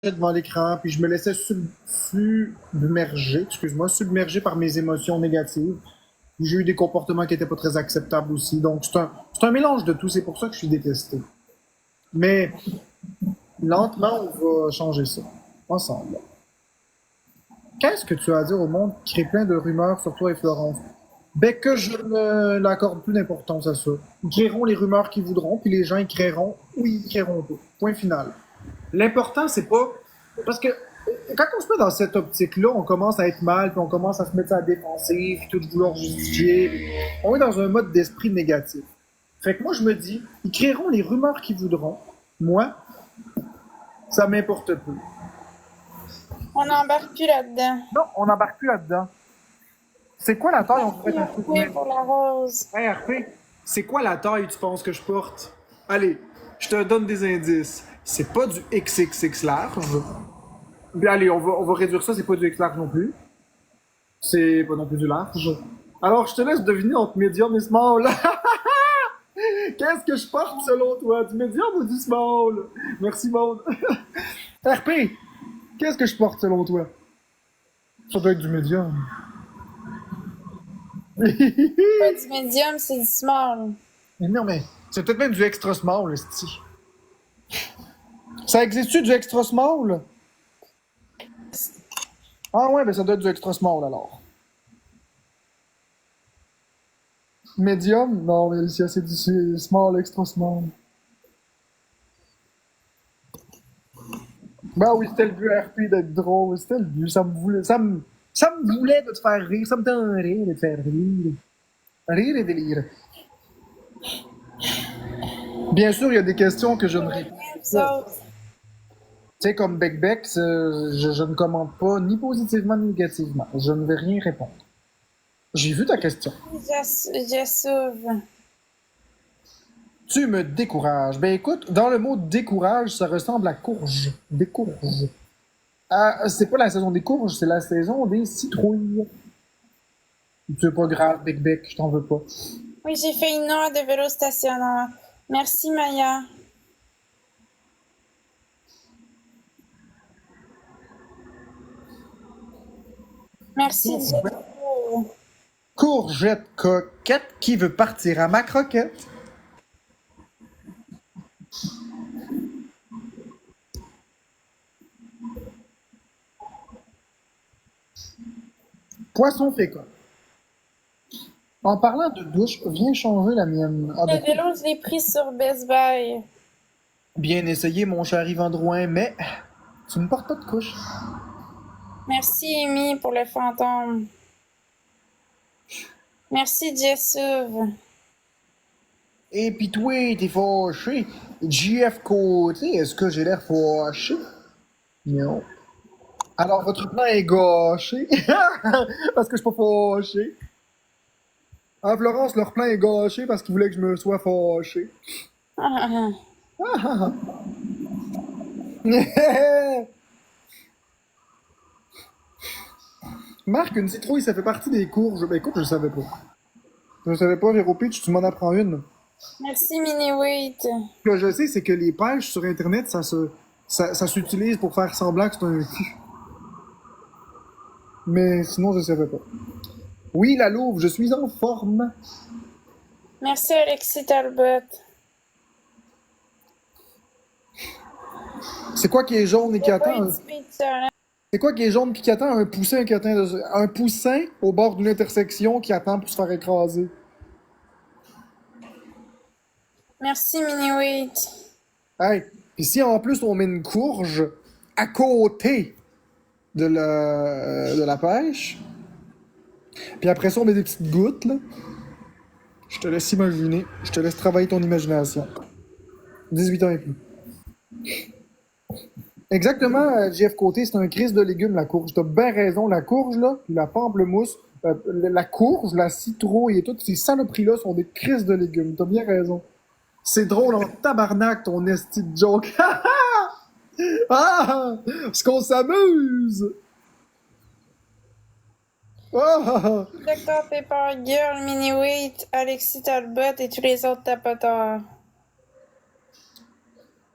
devant l'écran, puis je me laissais submerger, excuse-moi, submerger par mes émotions négatives. J'ai eu des comportements qui n'étaient pas très acceptables aussi. Donc, c'est un mélange de tout. C'est pour ça que je suis détesté. Mais lentement, on va changer ça. Ensemble. Qu'est-ce que tu as à dire au monde qui crée plein de rumeurs sur toi et Florence? Ben que je ne l'accorde plus d'importance à ça. Ils créeront les rumeurs qu'ils voudront, puis les gens ils créeront ou ils créeront pas. Point final. L'important, c'est pas. Parce que quand on se met dans cette optique-là, on commence à être mal, puis on commence à se mettre à la défensive, puis tout vouloir justifier. Puis on est dans un mode d'esprit négatif. Fait que moi, je me dis, ils créeront les rumeurs qu'ils voudront. Moi, ça m'importe peu. On n'embarque plus là-dedans. Non, on n'embarque plus là-dedans. C'est quoi la taille? On pourrait être un peu Oui, pour la rose. Hey, RP, c'est quoi la taille tu penses que je porte? Allez, je te donne des indices. C'est pas du XXX large. Bien, allez, on va réduire ça, c'est pas du X large non plus. C'est pas non plus du large. Alors, je te laisse deviner entre medium et small. Qu'est-ce que je porte selon toi? Du medium ou du small? Merci, Maud. RP, qu'est-ce que je porte selon toi? Ça doit être du medium. Pas du médium, c'est du small. Mais non, mais c'est peut-être même du extra small, esti. Ça existe-tu du extra small? Ah ouais, ben ça doit être du extra small alors. Medium? Non, mais Alicia, c'est du small, extra small. Ben oui, c'était le but RP d'être drôle, c'était le but. Ça me voulait de te faire rire, ça me tentait de te faire rire. Rire et délire. Bien sûr, il y a des questions que je ne réponds Vous pas. autres. Tu sais, comme Bec Bec, je ne commente pas ni positivement ni négativement. Je ne vais rien répondre. J'ai vu ta question. Je s'ouvre. Tu me décourages. Ben écoute, dans le mot décourage, ça ressemble à courge. Des courges. Ah, c'est pas la saison des courges, c'est la saison des citrouilles. C'est pas grave, Bec Bec, je t'en veux pas. Oui, j'ai fait une heure de vélo stationnaire. Merci, Maya. Merci, Jessica. Courgette coquette qui veut partir à ma croquette. Poisson fécond. En parlant de douche, viens changer la mienne. Ah Le ben, vélo, je l'ai pris sur Best Buy. bien essayé, mon cher Yvan Drouin, mais tu ne portes pas de couche. Merci, Amy, pour le fantôme. Merci, Jessouv. Et pis toi, t'es fâché. JF Côté, est-ce que j'ai l'air fâché? Non. Alors, votre plan est gâché. Parce que je suis pas fâché. Ah, Florence, leur plan est gâché parce qu'ils voulaient que je me sois fâché. Marc, une citrouille, ça fait partie des courges. Ben écoute, je savais pas. Je savais pas, Véro Pitch, tu m'en apprends une. Merci, Mini-Wheat. Ce que je sais, c'est que les pêches sur Internet, ça s'utilise pour faire semblant que c'est un cul. Mais sinon, je savais pas. Oui, la louve, je suis en forme. Merci, Alexis Talbot. C'est quoi qui est jaune et qui J'ai pas eu attend de speed challenge. C'est quoi qui est jaune puis qui attend un poussin un poussin au bord d'une intersection qui attend pour se faire écraser? Merci, Mini-Wheat. Hey, puis si en plus on met une courge à côté de la pêche, puis après ça on met des petites gouttes, là, je te laisse imaginer, je te laisse travailler ton imagination. 18 ans et plus. Exactement, JF Côté, c'est un crise de légumes, la courge. T'as bien raison, la courge, là, puis la pamplemousse, la courge, la citrouille et toutes ces saloperies-là sont des crises de légumes. T'as bien raison. C'est drôle en tabarnak, ton esti de joke. Ah! Est-ce qu'on s'amuse? Ah! Dr Pepper Girl, Mini-Wheat, Alexis Talbot et tous les autres tapoteurs.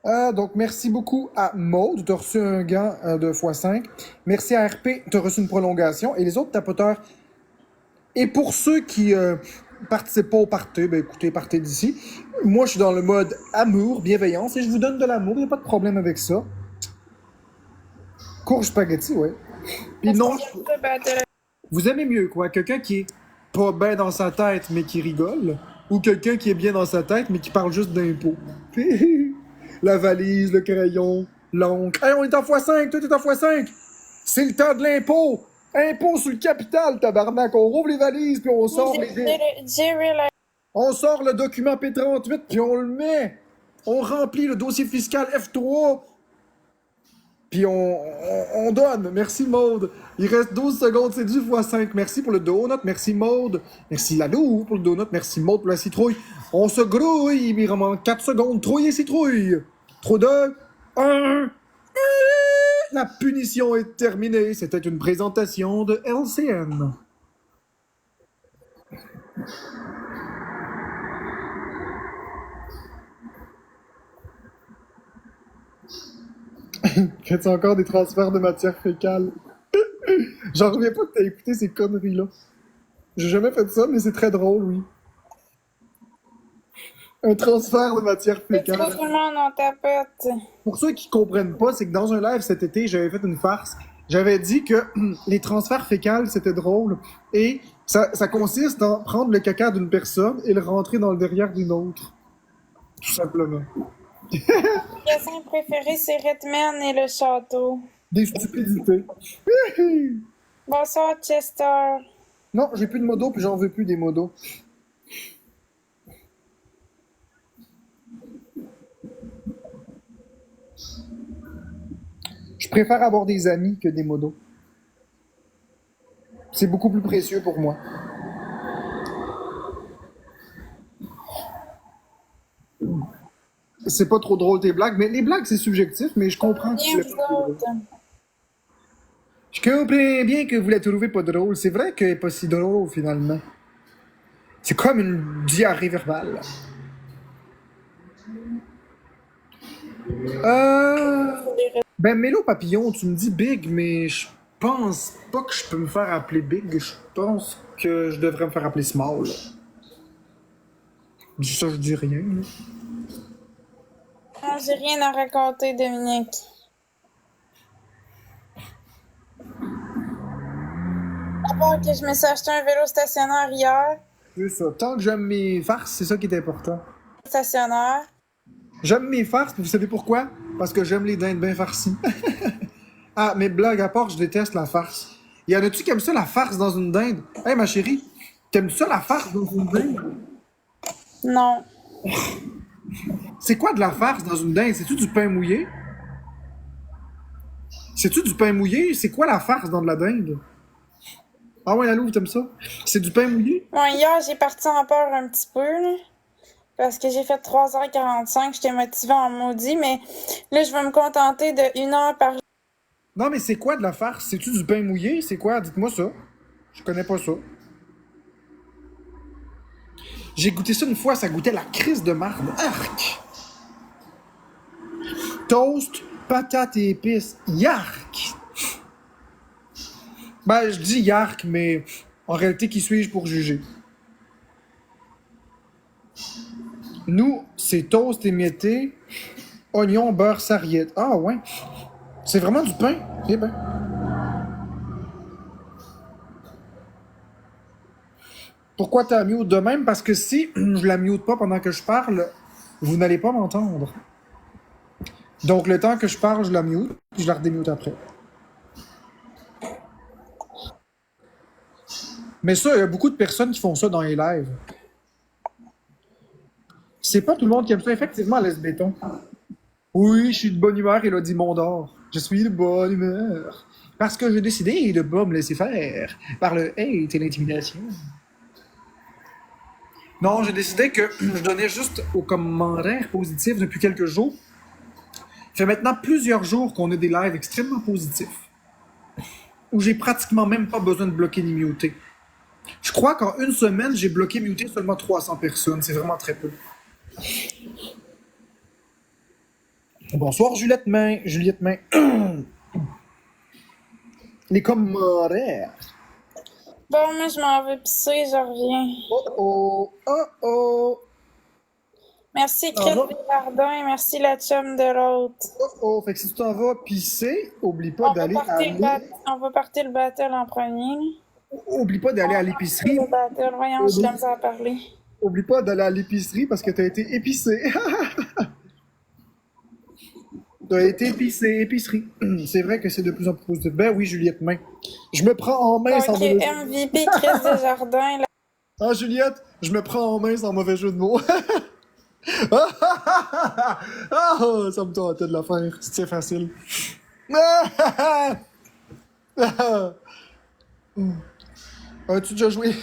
Donc, merci beaucoup à Maude. Tu as reçu un gant de x5. Merci à RP. Tu as reçu une prolongation. Et les autres tapoteurs. Et pour ceux qui participent pas au party, ben écoutez, partez d'ici. Moi, je suis dans le mode amour, bienveillance. Et je vous donne de l'amour. Il n'y a pas de problème avec ça. Courge spaghetti, ouais. Puis non, vous aimez mieux quoi? Quelqu'un qui est pas bien dans sa tête mais qui rigole? Ou quelqu'un qui est bien dans sa tête mais qui parle juste d'impôts? La valise, le crayon, l'encre. Hey, on est en x5, tout est en x5! C'est le temps de l'impôt! Impôt sur le capital, tabarnak! On rouvre les valises puis on sort on sort le document P38 puis on le met! On remplit le dossier fiscal F3 puis on donne. Merci Maude. Il reste 12 secondes, c'est du x5. Merci pour le donut. Merci Maude. Merci Lalou pour le donut. Merci Maude pour la citrouille. On se grouille. Il me manque 4 secondes. Trouille et citrouille. Trop de 1. La punition est terminée. C'était une présentation de LCN. Faites encore des transferts de matière fécale. J'en reviens pas que t'as écouté ces conneries-là. J'ai jamais fait ça, mais c'est très drôle, oui. Un transfert de matière fécale. Tout le monde en tapote. Pour ceux qui comprennent pas, c'est que dans un live cet été, j'avais fait une farce. J'avais dit que les transferts fécales, c'était drôle. Et ça consiste en prendre le caca d'une personne et le rentrer dans le derrière d'une autre. Tout simplement. Mon magasin préféré, c'est Redman et le château. Des stupidités. Bonsoir, Chester. Non, j'ai plus de modos, puis j'en veux plus des modos. Je préfère avoir des amis que des modos. C'est beaucoup plus précieux pour moi. C'est pas trop drôle tes blagues, mais les blagues c'est subjectif, mais je comprends que tu l'as pas drôle. Je comprends bien que vous la trouvez pas drôle. C'est vrai qu'elle est pas si drôle finalement. C'est comme une diarrhée verbale. Ben Mélo Papillon, tu me dis Big, mais je pense pas que je peux me faire appeler Big. Je pense que je devrais me faire appeler Small. Ça, je dis rien. Là. Non, j'ai rien à raconter, Dominique. À part que je me suis acheté un vélo stationnaire hier. C'est ça. Tant que j'aime mes farces, c'est ça qui est important. Stationnaire. J'aime mes farces, vous savez pourquoi? Parce que j'aime les dindes bien farcies. Ah, mais blague à part, je déteste la farce. Y en a-tu qui aiment ça, la farce dans une dinde? Hey, ma chérie, t'aimes ça, la farce dans une dinde? Non. C'est quoi de la farce dans une dinde? C'est-tu du pain mouillé? C'est-tu du pain mouillé? C'est quoi la farce dans de la dinde? Ah ouais, la Louve, t'aimes ça? C'est du pain mouillé? Ouais, hier, j'ai parti en peur un petit peu, là. Parce que j'ai fait 3h45, j'étais motivée en maudit, mais là, je vais me contenter de 1 heure par jour. Non, mais c'est quoi de la farce? C'est-tu du pain mouillé? C'est quoi? Dites-moi ça. Je connais pas ça. J'ai goûté ça une fois, ça goûtait la crise de marde. Arc! Toast, patates et épices. Yark! Ben, je dis yark, mais en réalité, qui suis-je pour juger? Nous, c'est toast émietté, oignon, beurre, sarriette. Ah ouais. C'est vraiment du pain. Eh ben. Pourquoi t'as mute de même? Parce que si je la mute pas pendant que je parle, vous n'allez pas m'entendre. Donc le temps que je parle, je la mute, puis je la redémute après. Mais ça, il y a beaucoup de personnes qui font ça dans les lives. C'est pas tout le monde qui aime ça. Effectivement, laisse béton. Oui, je suis de bonne humeur, Elodie Mondor. Je suis de bonne humeur. Parce que j'ai décidé de pas me laisser faire par le hate et l'intimidation. Non, j'ai décidé que je donnais juste aux commentaires positifs depuis quelques jours. Ça fait maintenant plusieurs jours qu'on a des lives extrêmement positifs. Où j'ai pratiquement même pas besoin de bloquer ni muter. Je crois qu'en une semaine, j'ai bloqué muté seulement 300 personnes. C'est vraiment très peu. Bonsoir, Juliette Main. Juliette Main. Les commentaires. Bon, moi, je m'en vais pisser, je reviens. Oh oh, oh oh. Merci, T'en Chris vas? Desjardins. Merci, la chum de l'autre. Oh oh. Fait que si tu t'en vas pisser, oublie pas d'aller On va partir le battle en premier. Oublie pas d'aller à l'épicerie. Le battle, voyons, je Oublie, l'aime ça à parler. oublie pas d'aller à l'épicerie parce que t'as été épicé. T'as été épicé, épicerie. C'est vrai que c'est de plus en plus positif. Ben oui, Juliette Main. Je me prends en main sans Ok, mauvais jeu. MVP, Chris Desjardins. Là. Ah, Juliette, je me prends en main sans mauvais jeu de mots. Ah, ça me tentait de la faire. C'est facile. As-tu déjà joué?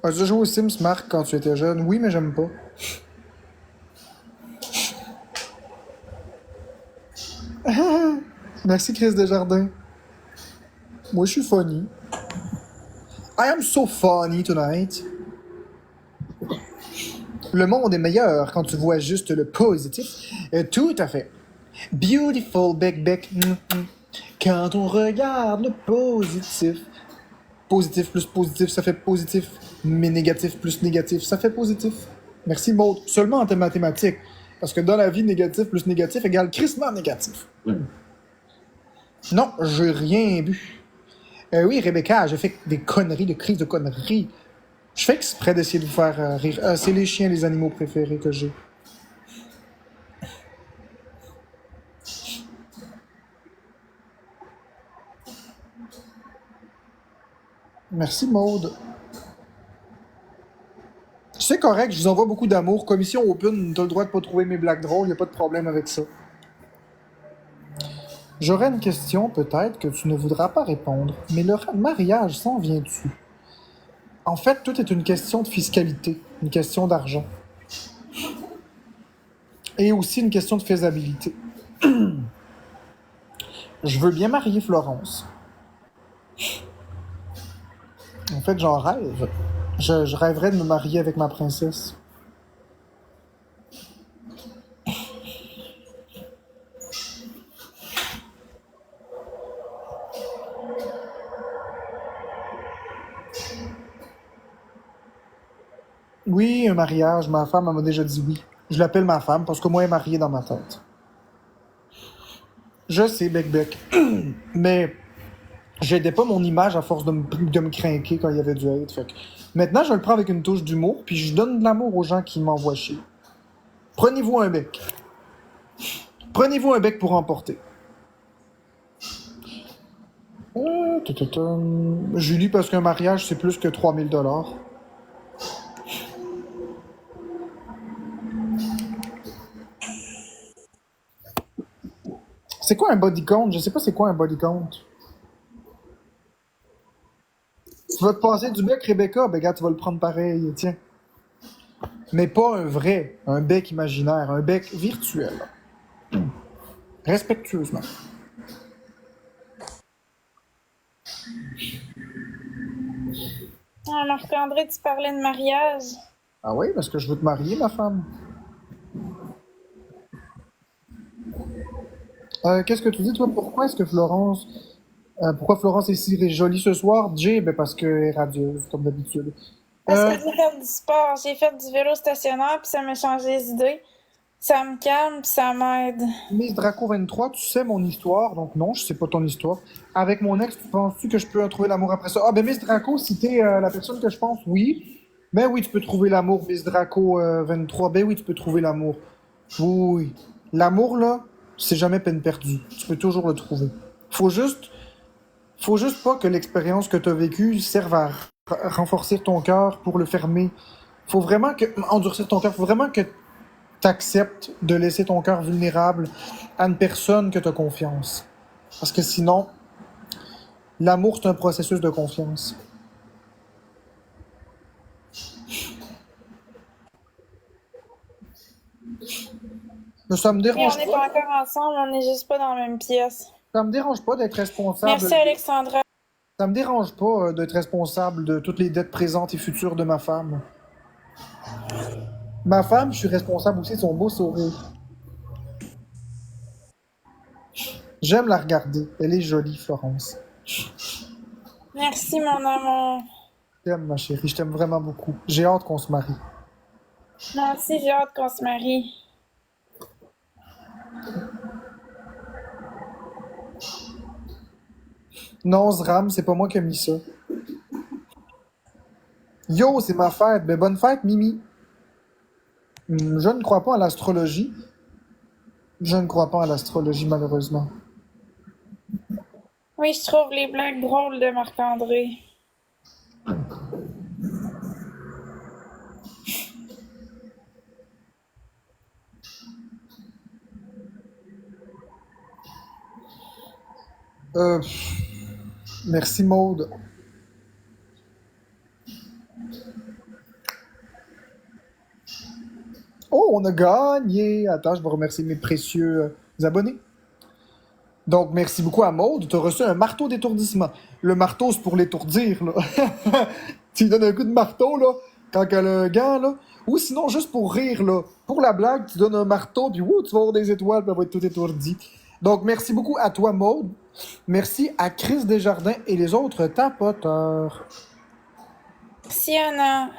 As-tu déjà joué aux Sims, Marc, quand tu étais jeune? Oui, mais j'aime pas. Merci, Chris Desjardins. Moi, je suis funny. I am so funny tonight. Le monde est meilleur quand tu vois juste le positif. Tout à fait. Beautiful Beck Beck. Quand on regarde le positif. Positif plus positif, ça fait positif. Mais négatif plus négatif, ça fait positif. Merci Maud. Seulement en mathématiques. Parce que dans la vie, négatif plus négatif égale crissement négatif. Non, j'ai rien bu. Oui, Rebecca, j'ai fait des conneries, des crises de conneries. Je fais exprès d'essayer de vous faire rire. C'est les chiens, les animaux préférés que j'ai. Merci, Maude. C'est correct, je vous envoie beaucoup d'amour. Commission Open, t'as le droit de pas trouver mes blagues drôles, y a pas de problème avec ça. J'aurais une question, peut-être, que tu ne voudras pas répondre, mais le mariage s'en vient-tu? En fait, tout est une question de fiscalité, une question d'argent. Et aussi une question de faisabilité. Je veux bien marier Florence. En fait, j'en rêve. Je rêverais de me marier avec ma princesse. Oui, un mariage. Ma femme elle m'a déjà dit oui. Je l'appelle ma femme parce que moi, elle est mariée dans ma tête. Je sais, bec bec. Mais j'aidais pas mon image à force de me craquer quand il y avait du hate. Fait que maintenant, je le prends avec une touche d'humour, puis je donne de l'amour aux gens qui m'envoient chier. Prenez-vous un bec. Prenez-vous un bec pour emporter. Julie, parce qu'un mariage, c'est plus que 3000 $. C'est quoi un body count? Je sais pas c'est quoi un body count. Tu vas te passer du bec, Rebecca? Ben, gars, tu vas le prendre pareil, tiens. Mais pas un vrai, un bec imaginaire, un bec virtuel. Respectueusement. Ah, Marc-André, tu parlais de mariage. Ah oui, parce que je veux te marier, ma femme. Qu'est-ce que tu dis, toi? Pourquoi est-ce que Florence... pourquoi Florence est si jolie ce soir? Jay, ben parce qu'elle est radieuse, comme d'habitude. Parce que j'ai fait du sport, j'ai fait du vélo stationnaire, puis ça m'a changé les idées. Ça me calme, puis ça m'aide. Miss Draco 23, tu sais mon histoire, donc non, je sais pas ton histoire. Avec mon ex, penses-tu que je peux trouver l'amour après ça? Ah ben Miss Draco, si t'es la personne que je pense, oui. Ben oui, tu peux trouver l'amour, Miss Draco 23. Ben oui, tu peux trouver l'amour. Oui, oui. L'amour, là, c'est jamais peine perdue. Tu peux toujours le trouver. Faut juste pas que l'expérience que t'as vécue serve à renforcer ton cœur pour le fermer. Faut vraiment que... Endurcir ton cœur, faut vraiment que t'acceptes de laisser ton cœur vulnérable à une personne que t'as confiance. Parce que sinon, l'amour, c'est un processus de confiance. Mais ça me Et dérange on n'est pas. pas encore ensemble, on n'est juste pas dans la même pièce. Ça me dérange pas d'être responsable. Merci, Alexandra. Ça me dérange pas d'être responsable de toutes les dettes présentes et futures de ma femme. Ma femme, je suis responsable aussi de son beau sourire. J'aime la regarder. Elle est jolie, Florence. Merci, mon amour. J'aime, ma chérie. Je t'aime vraiment beaucoup. J'ai hâte qu'on se marie. Moi aussi, j'ai hâte qu'on se marie. Non, Zram, c'est pas moi qui ai mis ça. Yo, c'est ma fête. Ben, bonne fête, Mimi. Je ne crois pas à l'astrologie. Je ne crois pas à l'astrologie, malheureusement. Oui, je trouve les blagues drôles de Marc-André. Merci, Maude. Oh, on a gagné! Attends, je vais remercier mes précieux abonnés. Donc, merci beaucoup à Maude. Tu as reçu un marteau d'étourdissement. Le marteau, c'est pour l'étourdir, là. Tu lui donnes un coup de marteau, là, quand elle a un gant, là. Ou sinon, juste pour rire, là. Pour la blague, tu donnes un marteau, puis wouh, tu vas avoir des étoiles, puis elle va être tout étourdie. Donc, merci beaucoup à toi, Maude. Merci à Chris Desjardins et les autres tapoteurs. Merci, Anna.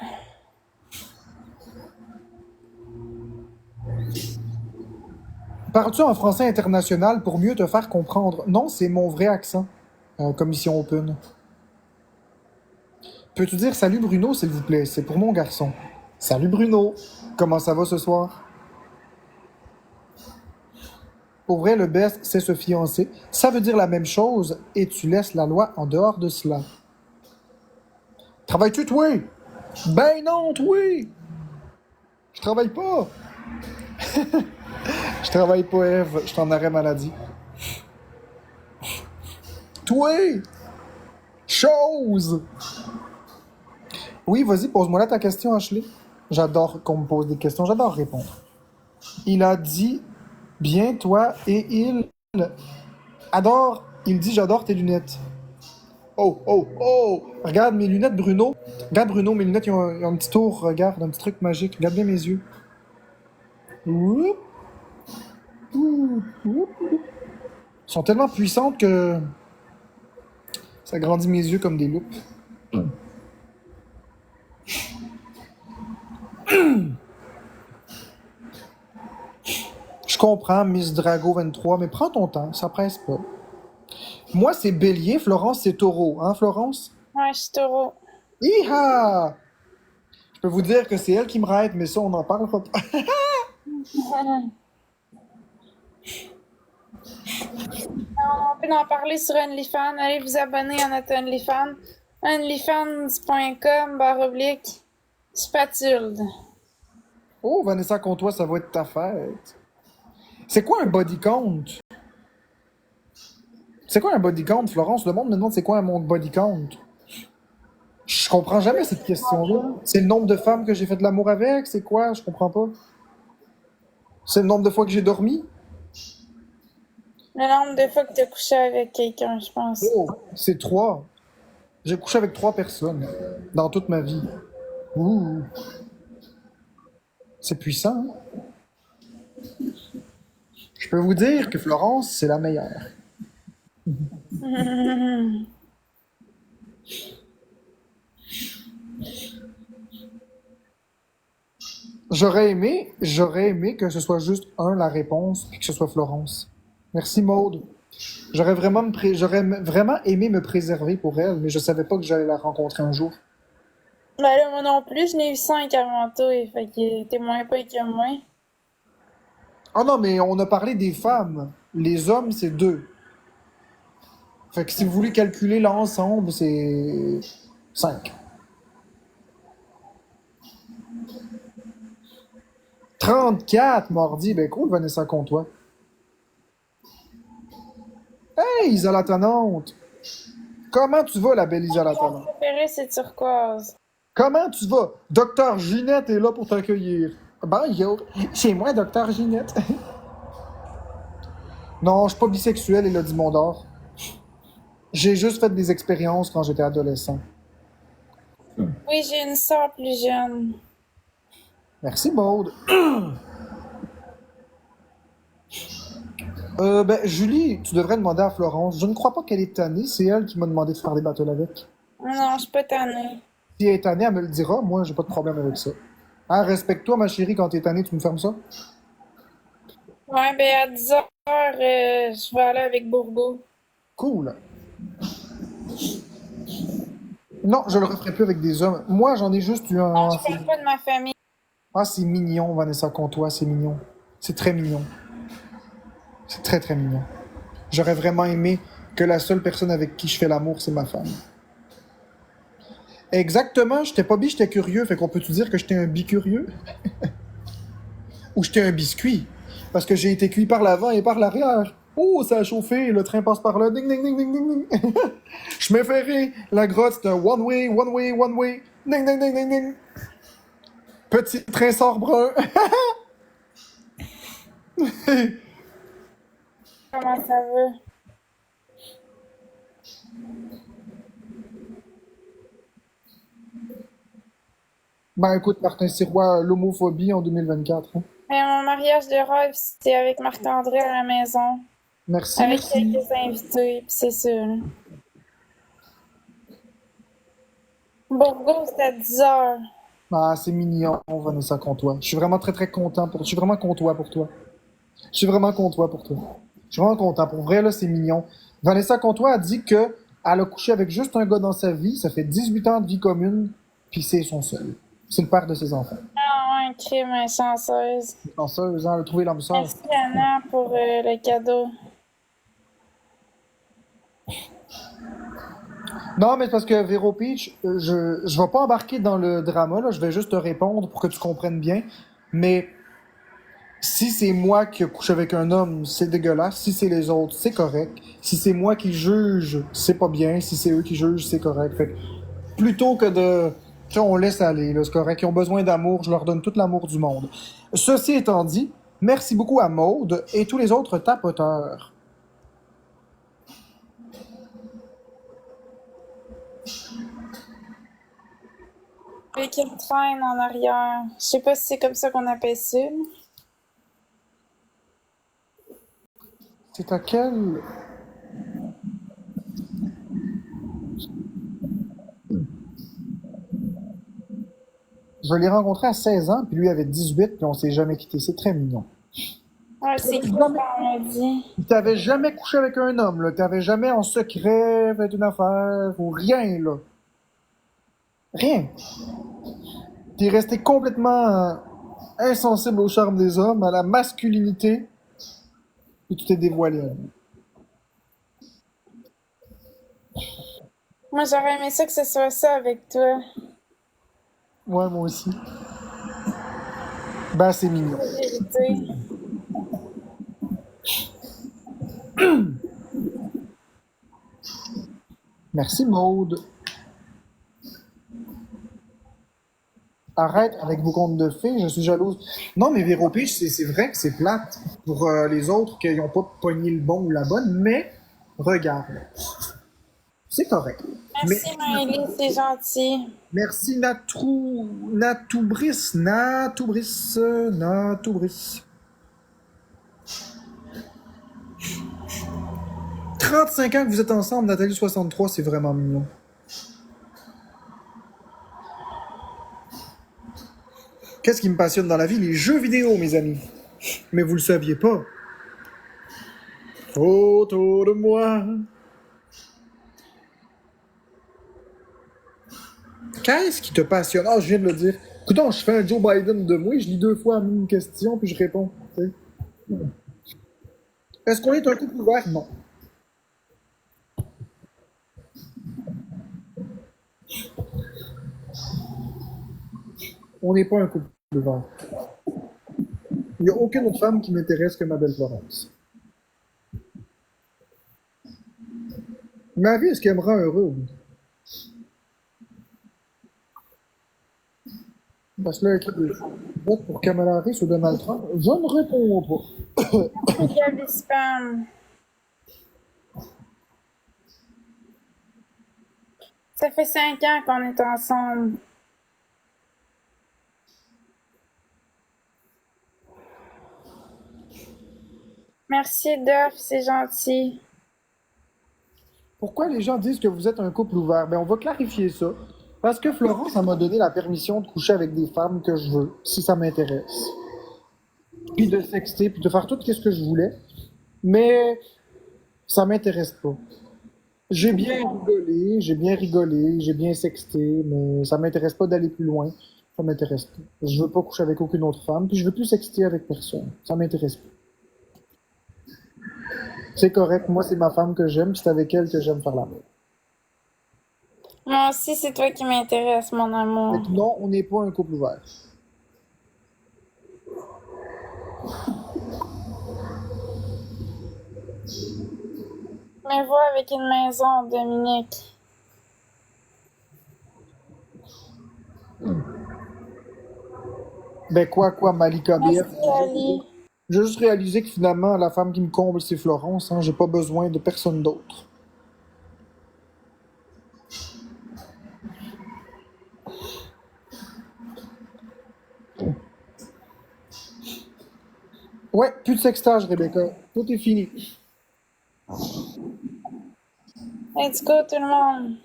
Parles-tu en français international pour mieux te faire comprendre? Non, c'est mon vrai accent. Commission Open. Peux-tu dire salut Bruno, s'il vous plaît? C'est pour mon garçon. Salut Bruno. Comment ça va ce soir? Pour vrai, le best, c'est se fiancer. Ça veut dire la même chose et tu laisses la loi en dehors de cela. Travailles-tu, toi? Ben non, toi! Je travaille pas. Je travaille pas, Eve. Je suis en arrêt maladie. Toi! Chose! Oui, vas-y, pose-moi là ta question, Ashley. J'adore qu'on me pose des questions, j'adore répondre. Il a dit bien, toi, et il adore. Il dit j'adore tes lunettes. Oh, oh, oh! Regarde mes lunettes, Bruno. Regarde, Bruno, mes lunettes, ils ont un petit tour, regarde, un petit truc magique. Regarde bien mes yeux. Oup, oup, oup. Ils sont tellement puissantes que ça grandit mes yeux comme des loupes. Je comprends, Miss Drago 23, mais prends ton temps, ça presse pas. Moi, c'est Bélier, Florence, c'est Taureau. Hein, Florence? Ouais, je suis taureau. Iha! Je peux vous dire que c'est elle qui me raide, mais ça, on n'en parlera pas. On peut en parler sur OnlyFans. Allez vous abonner à notre OnlyFans. onlyfans.com/spatule. Oh, Vanessa, contre toi, ça va être ta fête. C'est quoi un body count? C'est quoi un body count, Florence? Le monde me demande c'est quoi mon body count. Je comprends jamais cette question-là. C'est le nombre de femmes que j'ai fait de l'amour avec? C'est quoi? Je comprends pas. C'est le nombre de fois que j'ai dormi? Le nombre de fois que tu as couché avec quelqu'un, je pense. Oh, c'est 3. J'ai couché avec 3 personnes dans toute ma vie. Ouh, c'est puissant, hein? Je peux vous dire que Florence, c'est la meilleure. J'aurais aimé que ce soit juste un la réponse, puis que ce soit Florence. Merci Maude. J'aurais vraiment aimé me préserver pour elle, mais je savais pas que j'allais la rencontrer un jour. Ben là, moi non plus, je n'ai eu 5 avant toi, fait que t'es moins pas que moi. Ah non, mais on a parlé des femmes. Les hommes, c'est 2. Fait que si vous voulez calculer l'ensemble, c'est 5. 34, mardi. Ben cool, Vanessa, contre toi. Hey, Isa Tannante! Comment tu vas, la belle Isa Mon Tannante? préféré, c'est turquoise. Comment tu vas? Docteur Ginette est là pour t'accueillir. Bonjour, c'est moi, Docteur Ginette. Non, je suis pas bisexuel, il a dit Mondor. J'ai juste fait des expériences quand j'étais adolescent. Oui, j'ai une sœur plus jeune. Merci, Maude. Ben, Julie, tu devrais demander à Florence. Je ne crois pas qu'elle est tannée. C'est elle qui m'a demandé de faire des battles avec. Non, je suis pas tannée. Si elle est tannée, elle me le dira. Moi, j'ai pas de problème avec ça. Ah, respecte-toi, ma chérie. Quand t'es tannée, tu me fermes ça? Ouais, ben à 10 heures, je vais aller avec Bourgo. Cool. Non, je le referai plus avec des hommes. Moi, j'en ai juste eu Non, un. je parle pas de ma famille. Ah, c'est mignon, Vanessa Comtois. C'est mignon. C'est très mignon. C'est très, très mignon. J'aurais vraiment aimé que la seule personne avec qui je fais l'amour, c'est ma femme. Exactement, j'étais pas bi, j'étais curieux. Fait qu'on peut-tu dire que j'étais un bicurieux? Ou j'étais un biscuit? Parce que j'ai été cuit par l'avant et par l'arrière. Oh, ça a chauffé, le train passe par là. Ding, ding, ding, ding, ding, ding. Je m'efferais. La grotte, c'est un one way, one way, one way. Ding, ding, ding, ding, ding. Petit train sort brun. Comment ça va? Ben écoute, Martin Sirois, l'homophobie en 2024. Hein. Ben, mon mariage de rêve, c'était avec Marc-André à la maison. Merci, Avec merci. quelques invités, pis c'est ça, là. Bourgo, c'était à 10 heures. Ah, c'est mignon, Vanessa Comtois. Je suis vraiment très, très content pour... Je suis vraiment content pour toi. Je suis vraiment content pour toi. Je suis vraiment content. Pour vrai, là, c'est mignon. Vanessa Comtois a dit que elle a couché avec juste un gars dans sa vie. Ça fait 18 ans de vie commune. Puis c'est son seul. C'est le père de ses enfants. Ah ouais, crime chanceuse. Chanceuse, hein, elle a trouvé l'âme sœur. Merci Anna pour le cadeau. Non, mais c'est parce que Vero Peach, je vais pas embarquer dans le drama, là. Je vais juste te répondre pour que tu comprennes bien. Mais si c'est moi qui couche avec un homme, c'est dégueulasse. Si c'est les autres, c'est correct. Si c'est moi qui juge, c'est pas bien. Si c'est eux qui jugent, c'est correct. Fait que plutôt que de... Tu sais, on laisse aller, là, c'est correct. Ils ont besoin d'amour, je leur donne tout l'amour du monde. Ceci étant dit, merci beaucoup à Maude et tous les autres tapoteurs. Et qui traîne en arrière. Je sais pas si c'est comme ça qu'on appelle ça. C'est à quel... Je l'ai rencontré à 16 ans, puis lui avait 18, puis on s'est jamais quitté. C'est très mignon. Ouais, c'est cool, Jamais... on m'a dit. T'avais jamais couché avec un homme, là. T'avais jamais en secret fait une affaire, ou rien, là. Rien. T'es resté complètement insensible au charme des hommes, à la masculinité, et tu t'es dévoilé à lui. Moi, j'aurais aimé ça que ce soit ça avec toi. Ouais, moi aussi. Ben, c'est mignon. La vérité. Merci, Maude. Arrête avec vos contes de fées, je suis jalouse. Non, mais Véro Piche, c'est vrai que c'est plate pour les autres qui n'ont pas pogné le bon ou la bonne, mais regarde, c'est correct. Mais Merci, Maëlys, c'est gentil. merci Natoubris. 35 ans que vous êtes ensemble, Nathalie 63, c'est vraiment mignon. Qu'est-ce qui me passionne dans la vie? Les jeux vidéo, mes amis. Mais vous le saviez pas. Photo de moi. Qu'est-ce qui te passionne? Ah, je viens de le dire. Écoute, je fais un Joe Biden de moi, je lis 2 fois la même question, puis je réponds. Tu sais. Est-ce qu'on est un couple ouvert? Non. On n'est pas un couple ouvert. Il n'y a aucune autre femme qui m'intéresse que ma belle Florence. Ma vie, est-ce qu'elle me rend heureux? Oui? Parce que là, équipe de vote pour Kamala Harris ou Donald Trump, je ne réponds pas. Merci, Gabi Spam. Ça fait 5 ans qu'on est ensemble. Merci, Duff, c'est gentil. Pourquoi les gens disent que vous êtes un couple ouvert? Ben, on va clarifier ça. Parce que Florence, elle m'a donné la permission de coucher avec des femmes que je veux, si ça m'intéresse. Puis de sexter, puis de faire tout ce que je voulais. Mais ça m'intéresse pas. J'ai bien rigolé, j'ai bien sexté, mais ça m'intéresse pas d'aller plus loin. Ça m'intéresse pas. Je veux pas coucher avec aucune autre femme, puis je veux plus sexter avec personne. Ça m'intéresse pas. C'est correct, moi c'est ma femme que j'aime, puis c'est avec elle que j'aime faire l'amour. Moi aussi, c'est toi qui m'intéresse, mon Fait amour. que non, on n'est pas un couple ouvert. Me vois avec une maison, Dominique. Ben quoi, Malika BF? Merci, Ali. J'ai juste réalisé que finalement, la femme qui me comble, c'est Florence, hein. J'ai pas besoin de personne d'autre. Ouais, plus de sextage, Rebecca. Tout est fini. Let's go, tout le monde.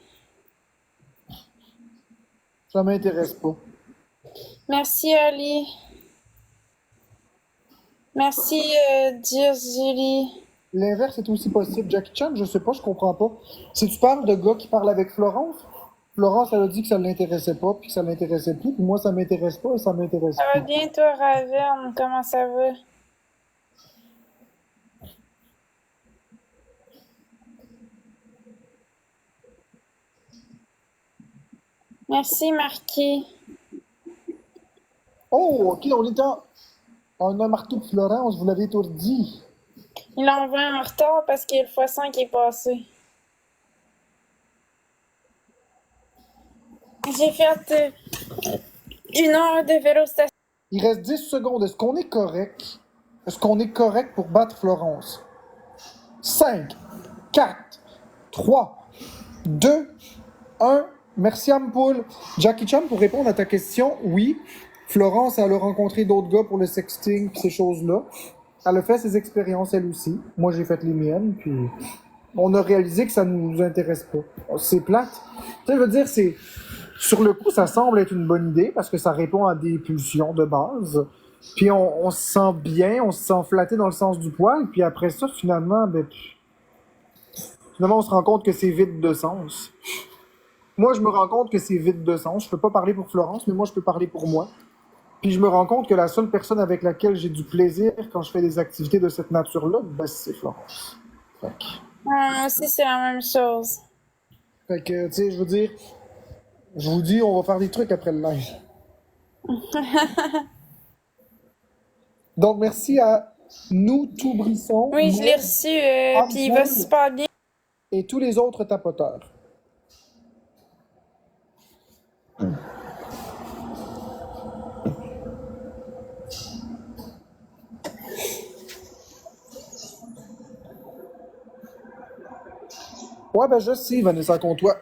Ça m'intéresse pas. Merci, Ali. Merci, Julie. L'inverse est aussi possible. Jackie Chan, je sais pas, je comprends pas. Si tu parles de gars qui parlent avec Florence, Florence, elle a dit que ça l'intéressait pas, puis que ça l'intéressait plus, puis moi, ça m'intéresse pas et ça m'intéresse Ça va plus. bien, toi, Raverne? Comment ça va? Merci, Marquis. Oh, ok, on est en un marteau de Florence, vous l'avez tout dit. Il envoie en retard parce qu'il y a le x5 qui est passé. J'ai fait 1 heure de vélo station. Il reste 10 secondes. Est-ce qu'on est correct? Est-ce qu'on est correct pour battre Florence? 5, 4, 3, 2, 1. Merci Ampoule. Jackie Chan, pour répondre à ta question, oui, Florence, elle a rencontré d'autres gars pour le sexting et ces choses-là. Elle a fait ses expériences elle aussi. Moi, j'ai fait les miennes, puis on a réalisé que ça nous intéresse pas. C'est plate. Tu sais, je veux dire, c'est... Sur le coup, ça semble être une bonne idée parce que ça répond à des pulsions de base. Puis on se sent bien, on se sent flatté dans le sens du poil. Puis après ça, finalement, finalement, on se rend compte que c'est vide de sens. Moi, je me rends compte que c'est vide de sens. Je peux pas parler pour Florence, mais moi, je peux parler pour moi. Puis je me rends compte que la seule personne avec laquelle j'ai du plaisir quand je fais des activités de cette nature-là, c'est Florence. Fait que, Moi aussi, c'est la même chose. tu sais, je veux dire, je vous dis, on va faire des trucs après le live. Donc, merci à nous, tout Brisson, Oui, je l'ai Maud, reçu, puis il va Ampoule super bien. et tous les autres tapoteurs. Ouais, ben je sais, Vanessa Comtois.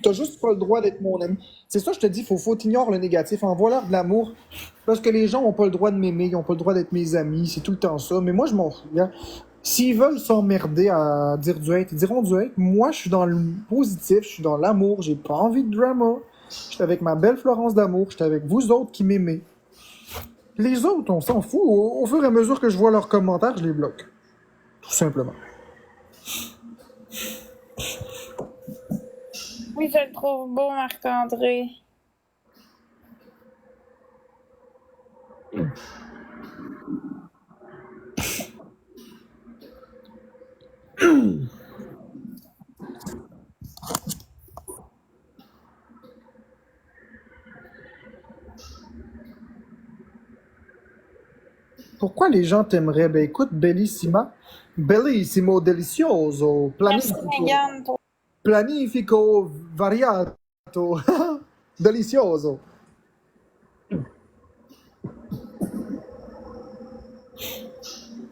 T'as juste pas le droit d'être mon ami. C'est ça, je te dis, faut t'ignorer le négatif. Envoie-leur de l'amour. Parce que les gens ont pas le droit de m'aimer, ils ont pas le droit d'être mes amis. C'est tout le temps ça. Mais moi, je m'en fous. Hein. S'ils veulent s'emmerder à dire du hate, ils diront du hate. Moi, je suis dans le positif, je suis dans l'amour. J'ai pas envie de drama. J'étais avec ma belle Florence d'amour. J'étais avec vous autres qui m'aimez. Les autres, on s'en fout. Au fur et à mesure que je vois leurs commentaires, je les bloque. Tout simplement. Oui, je le trouve beau, Marc-André. Pourquoi les gens t'aimeraient? Ben écoute, bellissimo, delicioso, Merci, Megan, pour... planifico, variato, delicioso.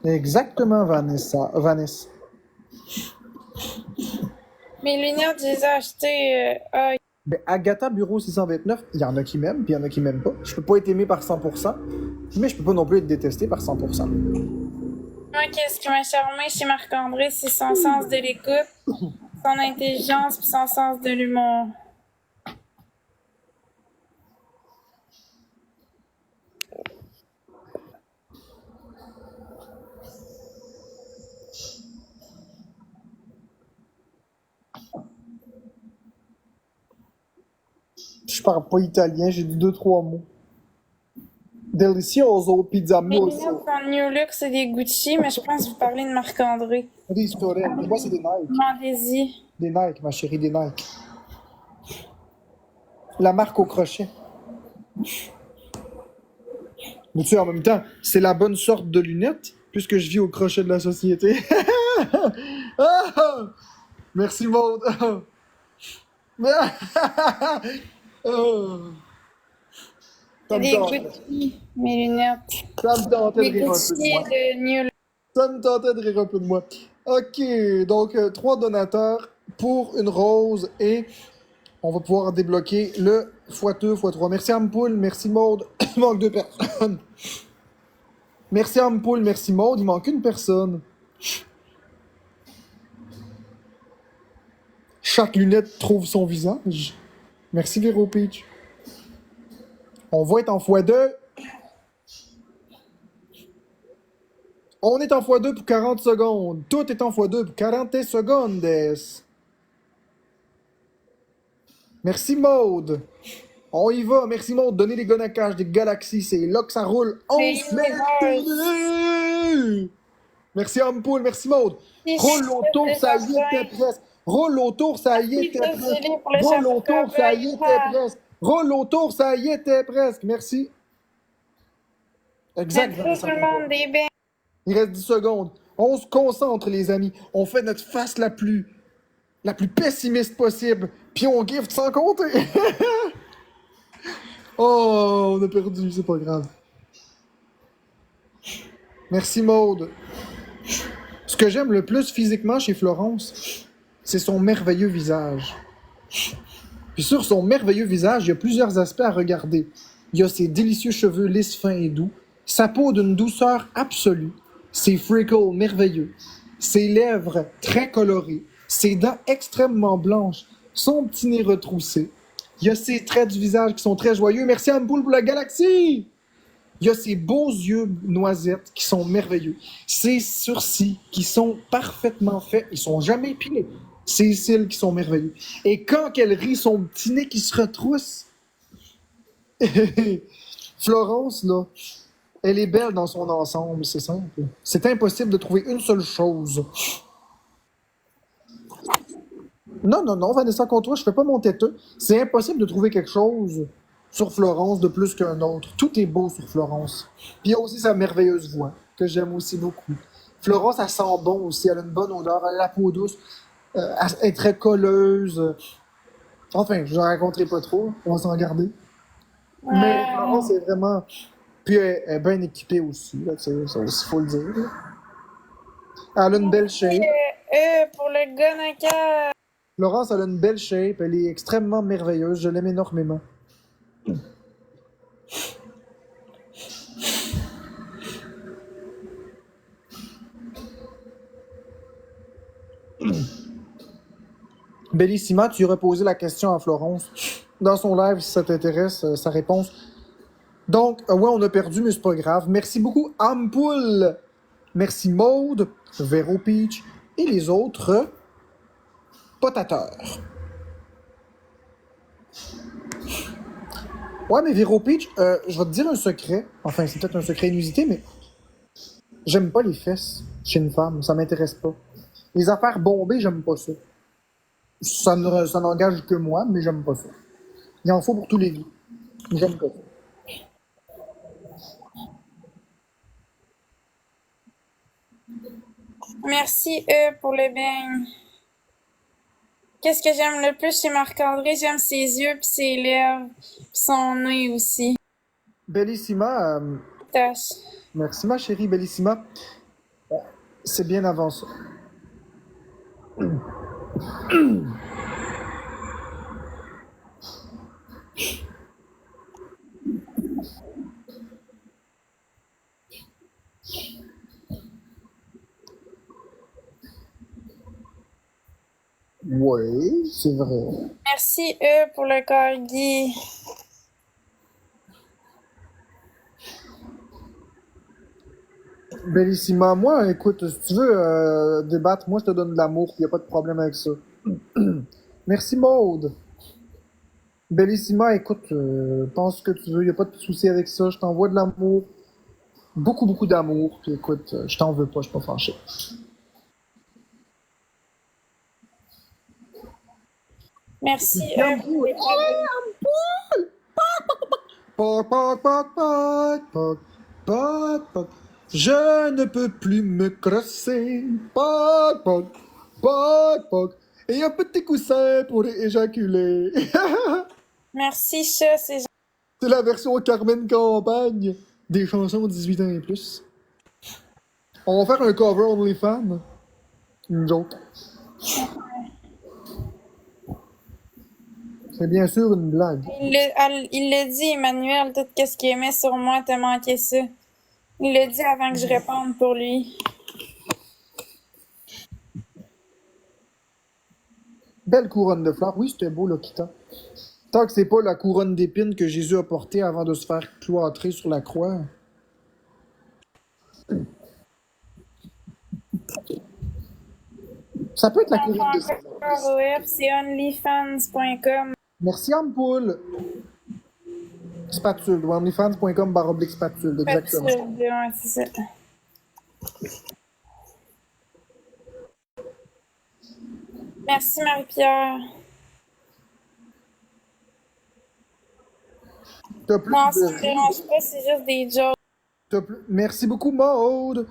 Exactement, Vanessa. Mes lunettes, je les ai achetées. Ben, Agatha Bureau 629, il y en a qui m'aiment, puis il y en a qui m'aiment pas. Je peux pas être aimé par 100%, mais je peux pas non plus être détesté par 100%. Moi, qu'est-ce qui m'a charmé chez Marc-André, c'est son sens de l'écoute, son intelligence puis son sens de l'humour. Je parle pas italien, j'ai dit deux, trois mots. Delicioso, pizza Mes lunettes mosso. sont New Look, c'est des Gucci, mais je pense que vous parlez de Marc-André. Ristorante. Moi, c'est des Nike. Demandez-y. Des Nike, ma chérie, des Nike. La marque au crochet. Mais tu sais, en même temps, c'est la bonne sorte de lunettes, puisque je vis au crochet de la société. Ah! Merci, Maud. Oh. Ça C'est me des tentait. Gucci, mes lunettes. Ça me tentait de Des rire un peu de Gucci moi. de New Look. Ça me tentait de rire un peu de moi. Ok, donc trois donateurs pour une rose et on va pouvoir débloquer le x2, x3. Merci Ampoule, merci Maude. Il manque deux personnes. Merci Ampoule, merci Maude. Il manque une personne. Chaque lunette trouve son visage. Merci Véro Peach. On va être en x2. On est en x2 pour 40 secondes. Tout est en x2 pour 40 secondes. Merci Maude. On y va. Merci Maude. Donnez les gonacages des galaxies. C'est là que ça roule. On Des se met dessus. Merci Ampoule. Merci Maude. Roule autour, ça y est, t'es presque. Roule autour, ça y est, t'es presque. Roule autour, ça y est, t'es presque. Roule autour, ça y est, t'es presque. Merci. Exact. Merci tout le monde, des bains. Il reste 10 secondes. On se concentre, les amis. On fait notre face la plus pessimiste possible. Puis on gift sans compter. Oh, on a perdu, c'est pas grave. Merci Maude. Ce que j'aime le plus physiquement chez Florence, c'est son merveilleux visage. Puis sur son merveilleux visage, il y a plusieurs aspects à regarder. Il y a ses délicieux cheveux lisses, fins et doux, sa peau d'une douceur absolue, ses freckles merveilleux, ses lèvres très colorées, ses dents extrêmement blanches, son petit nez retroussé. Il y a ses traits du visage qui sont très joyeux. Merci Ampoule pour la galaxie! Il y a ses beaux yeux noisettes qui sont merveilleux. Ses sourcils qui sont parfaitement faits. Ils sont jamais épilés. Ses cils qui sont merveilleux. Et quand elle rit, son petit nez qui se retrousse. Florence, là, elle est belle dans son ensemble, c'est simple. C'est impossible de trouver une seule chose. Non, non, non, Vanessa, contre toi, je fais pas mon têteux. C'est impossible de trouver quelque chose sur Florence de plus qu'un autre. Tout est beau sur Florence. Puis il y a aussi sa merveilleuse voix, que j'aime aussi beaucoup. Florence, elle sent bon aussi, elle a une bonne odeur, elle a la peau douce, elle est très colleuse. Enfin, je ne raconterai pas trop, on va s'en garder. Mais Florence est vraiment... Puis elle est bien équipée aussi, là, ça aussi, faut le dire. Là. Elle a une belle shape. Pour le gun Florence, elle a une belle shape, elle est extrêmement merveilleuse, je l'aime énormément. Bellissima, tu aurais posé la question à Florence dans son live si ça t'intéresse, sa réponse. Donc, ouais, on a perdu, mais c'est pas grave. Merci beaucoup, Ampoule. Merci, Maude, Véro Peach et les autres potateurs. Ouais, mais Véro Peach, je vais te dire un secret. Enfin, c'est peut-être un secret inusité, mais j'aime pas les fesses chez une femme. Ça m'intéresse pas. Les affaires bombées, j'aime pas ça. Ça n'engage que moi, mais j'aime pas ça. Il en faut pour tous les vies. J'aime pas ça. Merci, pour le beigne. Qu'est-ce que j'aime le plus chez Marc-André? J'aime ses yeux, puis ses lèvres, puis son nez aussi. Bellissima, Tâche. merci ma chérie Bellissima. C'est bien avant ça. Oui, c'est vrai. Merci, pour le corgi. Bellissima, moi, écoute, si tu veux débattre, moi je te donne de l'amour, il n'y a pas de problème avec ça. Merci Maude. Bellissima, écoute, pense ce que tu veux, il n'y a pas de souci avec ça, je t'envoie de l'amour, beaucoup, beaucoup d'amour, puis écoute, je t'en veux pas, je suis pas fâché. Merci, pour J'avoue, les cadeaux. poc, poc, poc, poc, poc, poc, poc. Je ne peux plus me crosser. Poc, poc, poc, poc. Et un petit coussin pour éjaculer. Merci, chat, c'est gentil. C'est la version Carmen Campagne des chansons 18 ans et plus. On va faire un cover OnlyFans. Une joke. C'est bien sûr une blague. Il l'a dit, Emmanuel, tout ce qu'il aimait sur moi, t'as manqué ça. Il l'a dit avant que je réponde pour lui. Belle couronne de fleurs. Oui, c'était beau, Lokita. Tant que c'est pas la couronne d'épines que Jésus a portée avant de se faire cloîtrer sur la croix. Ça peut être la couronne de Encore César. au web, c'est onlyfans.com. Merci Ampoule. Spatule. OnlyFans.com/spatule. Pas de Exactement. ouais, c'est ça. Merci, Marie-Pierre. T'as plus Non, de ça me dérange rides. pas, c'est juste des jokes. Merci beaucoup Maude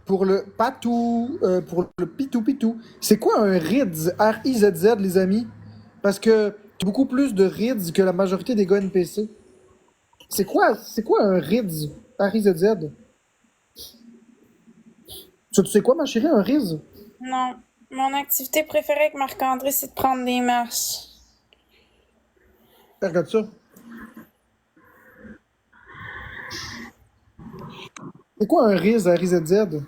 pour le patou, pour le pitou pitou. C'est quoi un RIDZ? R-I-Z-Z les amis? Parce que t'as beaucoup plus de RIDZ que la majorité des gars NPC. C'est quoi un RIDZ? R-I-Z-Z? Tu sais quoi ma chérie, un RIDZ? Non. Mon activité préférée avec Marc-André, c'est de prendre des marches. Regarde ça. C'est quoi un RIZ, R-I-Z-Z?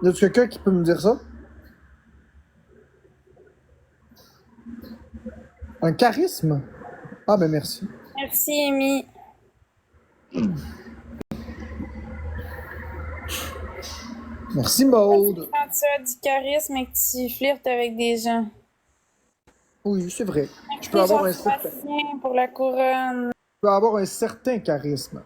Y a quelqu'un qui peut me dire ça? Un charisme? Ah ben merci. Merci, Amy. Merci Maude. Quand tu as du charisme et que tu flirtes avec des gens. Oui, c'est vrai. Je peux Merci, avoir un certain, Jean-Sébastien, pour la couronne. je peux avoir un certain charisme.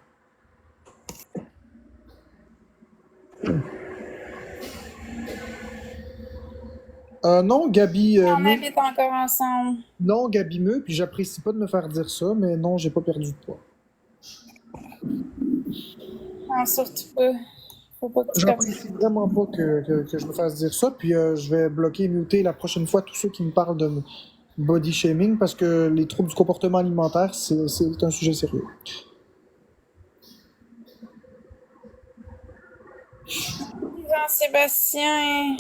Non, Gabi On Meux. habite encore ensemble. Non, Gabi Meux, puis j'apprécie pas de me faire dire ça, mais non, j'ai pas perdu de poids. Non, surtout pas. Faut pas que tu perdes. J'apprécie vraiment pas que je me fasse dire ça, puis je vais bloquer et muter la prochaine fois tous ceux qui me parlent de body shaming parce que les troubles du comportement alimentaire, c'est un sujet sérieux. Jean-Sébastien,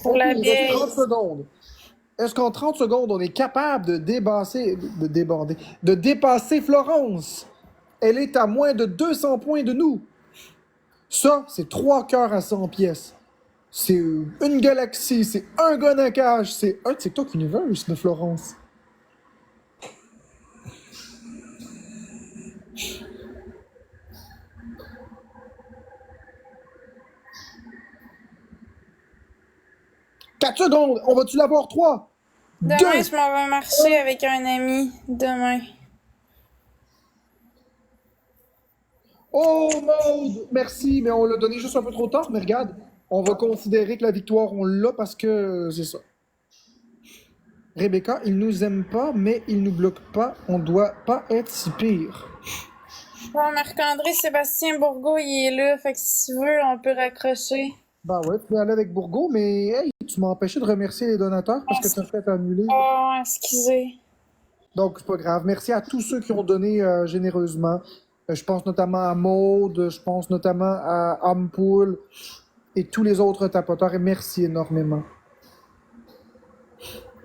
pour Ok, la il reste vieille. 30 secondes. Est-ce qu'en 30 secondes, on est capable de dépasser Florence? Elle est à moins de 200 points de nous. Ça, c'est 3 cœurs à 100 pièces. C'est une galaxie, c'est un gun à cage, c'est un TikTok Universe de Florence. Quatre secondes, on va-tu l'avoir 3? Demain, 2. je m'en vais marcher avec un ami. Demain. Oh, Maude, merci, mais on l'a donné juste un peu trop tard, mais regarde, on va considérer que la victoire, on l'a parce que c'est ça. Rebecca, il nous aime pas, mais il nous bloque pas. On doit pas être si pire. Bon, Marc-André, Sébastien Bourgault, il est là. Fait que si tu veux, on peut raccrocher. Bah ouais, tu peux aller avec Bourgo, mais hey, tu m'as empêché de remercier les donateurs parce que tu as fait annuler. Oh, excusez. Donc, c'est pas grave. Merci à tous ceux qui ont donné généreusement. Je pense notamment à Maude, je pense notamment à Ampoule et tous les autres tapoteurs. Et merci énormément.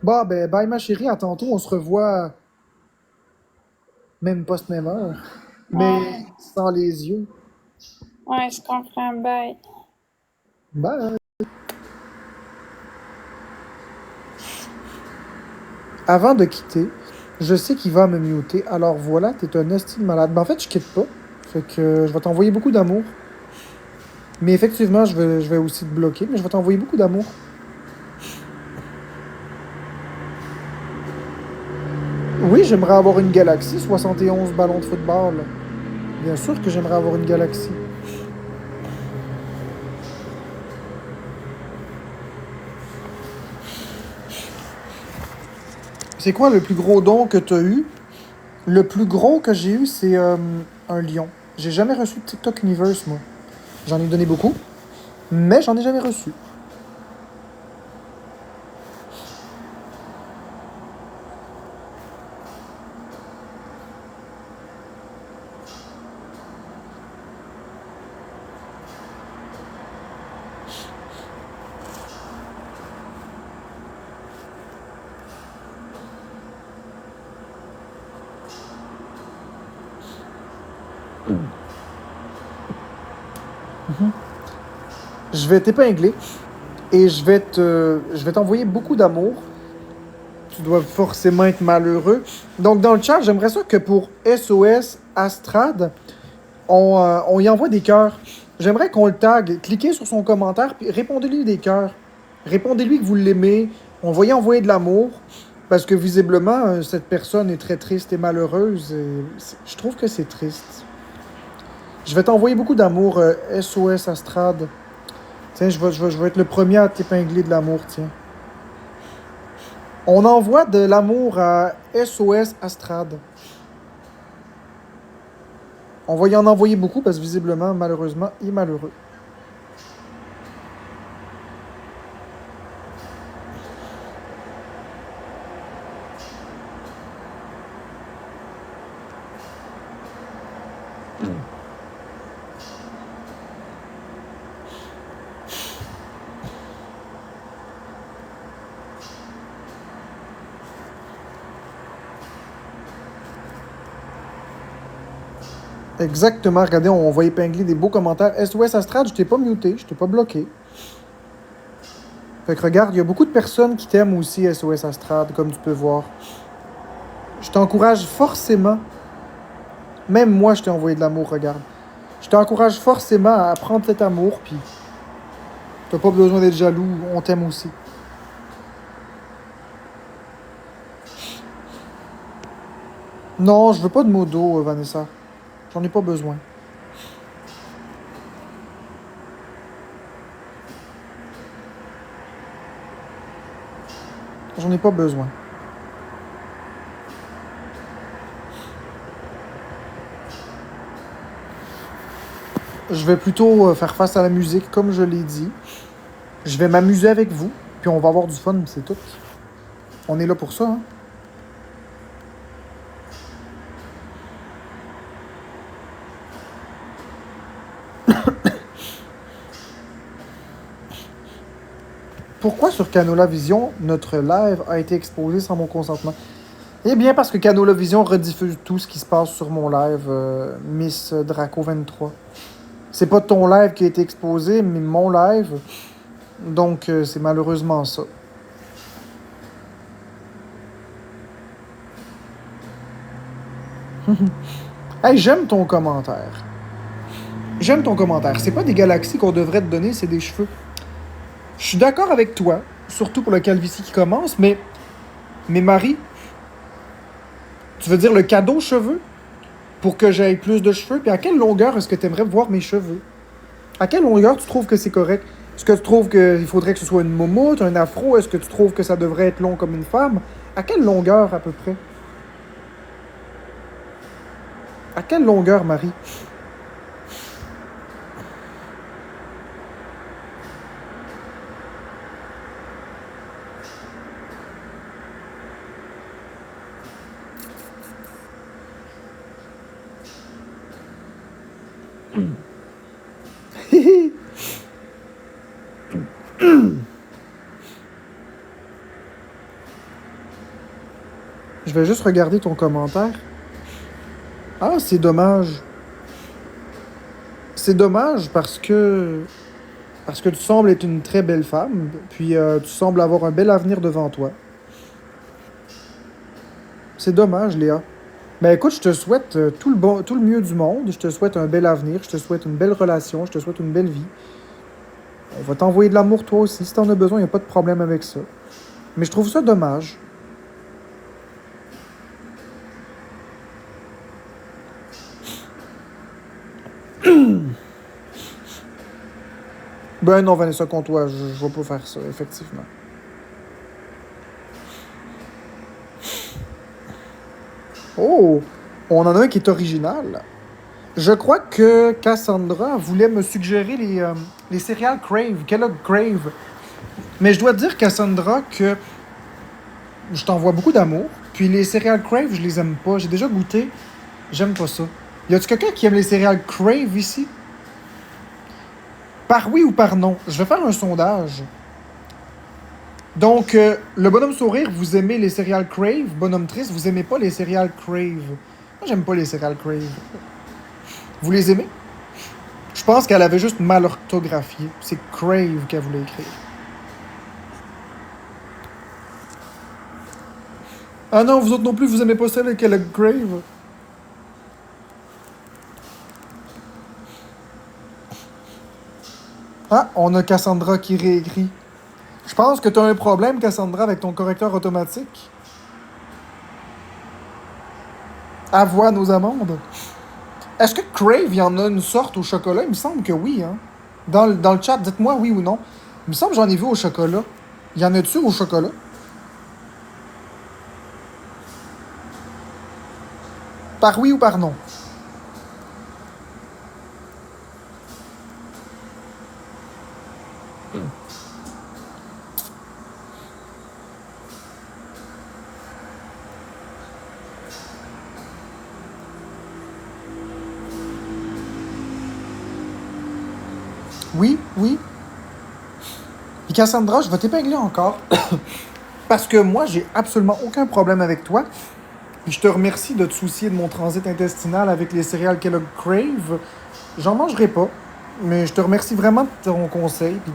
Bah, ben, bye ma chérie, à tantôt. On se revoit même pas cette même heure, mais Ouais, sans les yeux. ouais, je comprends. Bye. Bye! Avant de quitter, je sais qu'il va me muter. Alors voilà, t'es un esti de malade. Ben, en fait, je quitte pas. Fait que je vais t'envoyer beaucoup d'amour. Mais effectivement, je vais aussi te bloquer, mais je vais t'envoyer beaucoup d'amour. Oui, j'aimerais avoir une galaxie, 71 ballons de football. Bien sûr que j'aimerais avoir une galaxie. C'est quoi le plus gros don que t'as eu? Le plus gros que j'ai eu, c'est un lion. J'ai jamais reçu de TikTok Universe, moi. J'en ai donné beaucoup, mais j'en ai jamais reçu. Je vais t'épingler et je vais t'envoyer beaucoup d'amour. Tu dois forcément être malheureux. Donc, dans le chat, j'aimerais ça que pour SOS Astrad, on y envoie des cœurs. J'aimerais qu'on le tag. Cliquez sur son commentaire, puis répondez-lui des cœurs. Répondez-lui que vous l'aimez. On va y envoyer de l'amour. Parce que visiblement, cette personne est très triste et malheureuse. Je trouve que c'est triste. Je vais t'envoyer beaucoup d'amour, SOS Astrad. Tiens, je vais être le premier à t'épingler de l'amour, tiens. On envoie de l'amour à SOS Astrad. On va y en envoyer beaucoup parce que visiblement, malheureusement, il est malheureux. Exactement, regardez, on va épingler des beaux commentaires. SOS Astrad, je t'ai pas muté, je t'ai pas bloqué. Fait que regarde, il y a beaucoup de personnes qui t'aiment aussi, SOS Astrad, comme tu peux voir. Je t'encourage forcément, même moi je t'ai envoyé de l'amour, regarde. Je t'encourage forcément à prendre cet amour, puis t'as pas besoin d'être jaloux, on t'aime aussi. Non, je veux pas de modo, Vanessa. J'en ai pas besoin. J'en ai pas besoin. Je vais plutôt faire face à la musique, comme je l'ai dit. Je vais m'amuser avec vous, puis on va avoir du fun, c'est tout. On est là pour ça, hein. Pourquoi sur Canola Vision, notre live a été exposé sans mon consentement? Eh bien, parce que Canola Vision rediffuse tout ce qui se passe sur mon live, Miss Draco 23. C'est pas ton live qui a été exposé, mais mon live. Donc, c'est malheureusement ça. Hey, j'aime ton commentaire. J'aime ton commentaire. C'est pas des galaxies qu'on devrait te donner, c'est des cheveux. Je suis d'accord avec toi, surtout pour le calvitie qui commence, mais Marie, tu veux dire le cadeau cheveux pour que j'aie plus de cheveux? Puis à quelle longueur est-ce que tu aimerais voir mes cheveux? À quelle longueur tu trouves que c'est correct? Est-ce que tu trouves qu'il faudrait que ce soit une moumoute, un afro? Est-ce que tu trouves que ça devrait être long comme une femme? À quelle longueur à peu près? À quelle longueur, Marie? Je vais juste regarder ton commentaire. Ah, c'est dommage. C'est dommage parce que tu sembles être une très belle femme, puis tu sembles avoir un bel avenir devant toi. C'est dommage, Léa. Mais écoute, je te souhaite tout le bon, tout le mieux du monde. Je te souhaite un bel avenir. Je te souhaite une belle relation. Je te souhaite une belle vie. On va t'envoyer de l'amour toi aussi. Si t'en as besoin, il n'y a pas de problème avec ça. Mais je trouve ça dommage. Ben non, Vanessa, contre toi, je vais pas faire ça, effectivement. Oh! On en a un qui est original. Je crois que Cassandra voulait me suggérer les céréales Crave, Kellogg Crave. Mais je dois te dire, Cassandra, que je t'envoie beaucoup d'amour. Puis les céréales Crave, je les aime pas. J'ai déjà goûté. J'aime pas ça. Y a-tu quelqu'un qui aime les céréales Crave ici? Par oui ou par non? Je vais faire un sondage. Donc, le bonhomme sourire, vous aimez les céréales Crave. Bonhomme triste, vous aimez pas les céréales Crave. Moi, j'aime pas les céréales Crave. Vous les aimez? Je pense qu'elle avait juste mal orthographié. C'est Crave qu'elle voulait écrire. Ah non, vous autres non plus, vous aimez pas celle qu'elle a Crave. Ah, on a Cassandra qui réécrit. Je pense que tu as un problème, Cassandra, avec ton correcteur automatique. Avoine aux amandes. Est-ce que Crave, il y en a une sorte au chocolat? Il me semble que oui, hein. Dans le chat, dites-moi oui ou non. Il me semble que j'en ai vu au chocolat. Il y en a-tu au chocolat? Par oui ou par non? Oui, oui. Et Cassandra, je vais t'épingler encore. Parce que moi, j'ai absolument aucun problème avec toi. Puis je te remercie de te soucier de mon transit intestinal avec les céréales Kellogg Crave. J'en mangerai pas. Mais je te remercie vraiment de ton conseil. Puis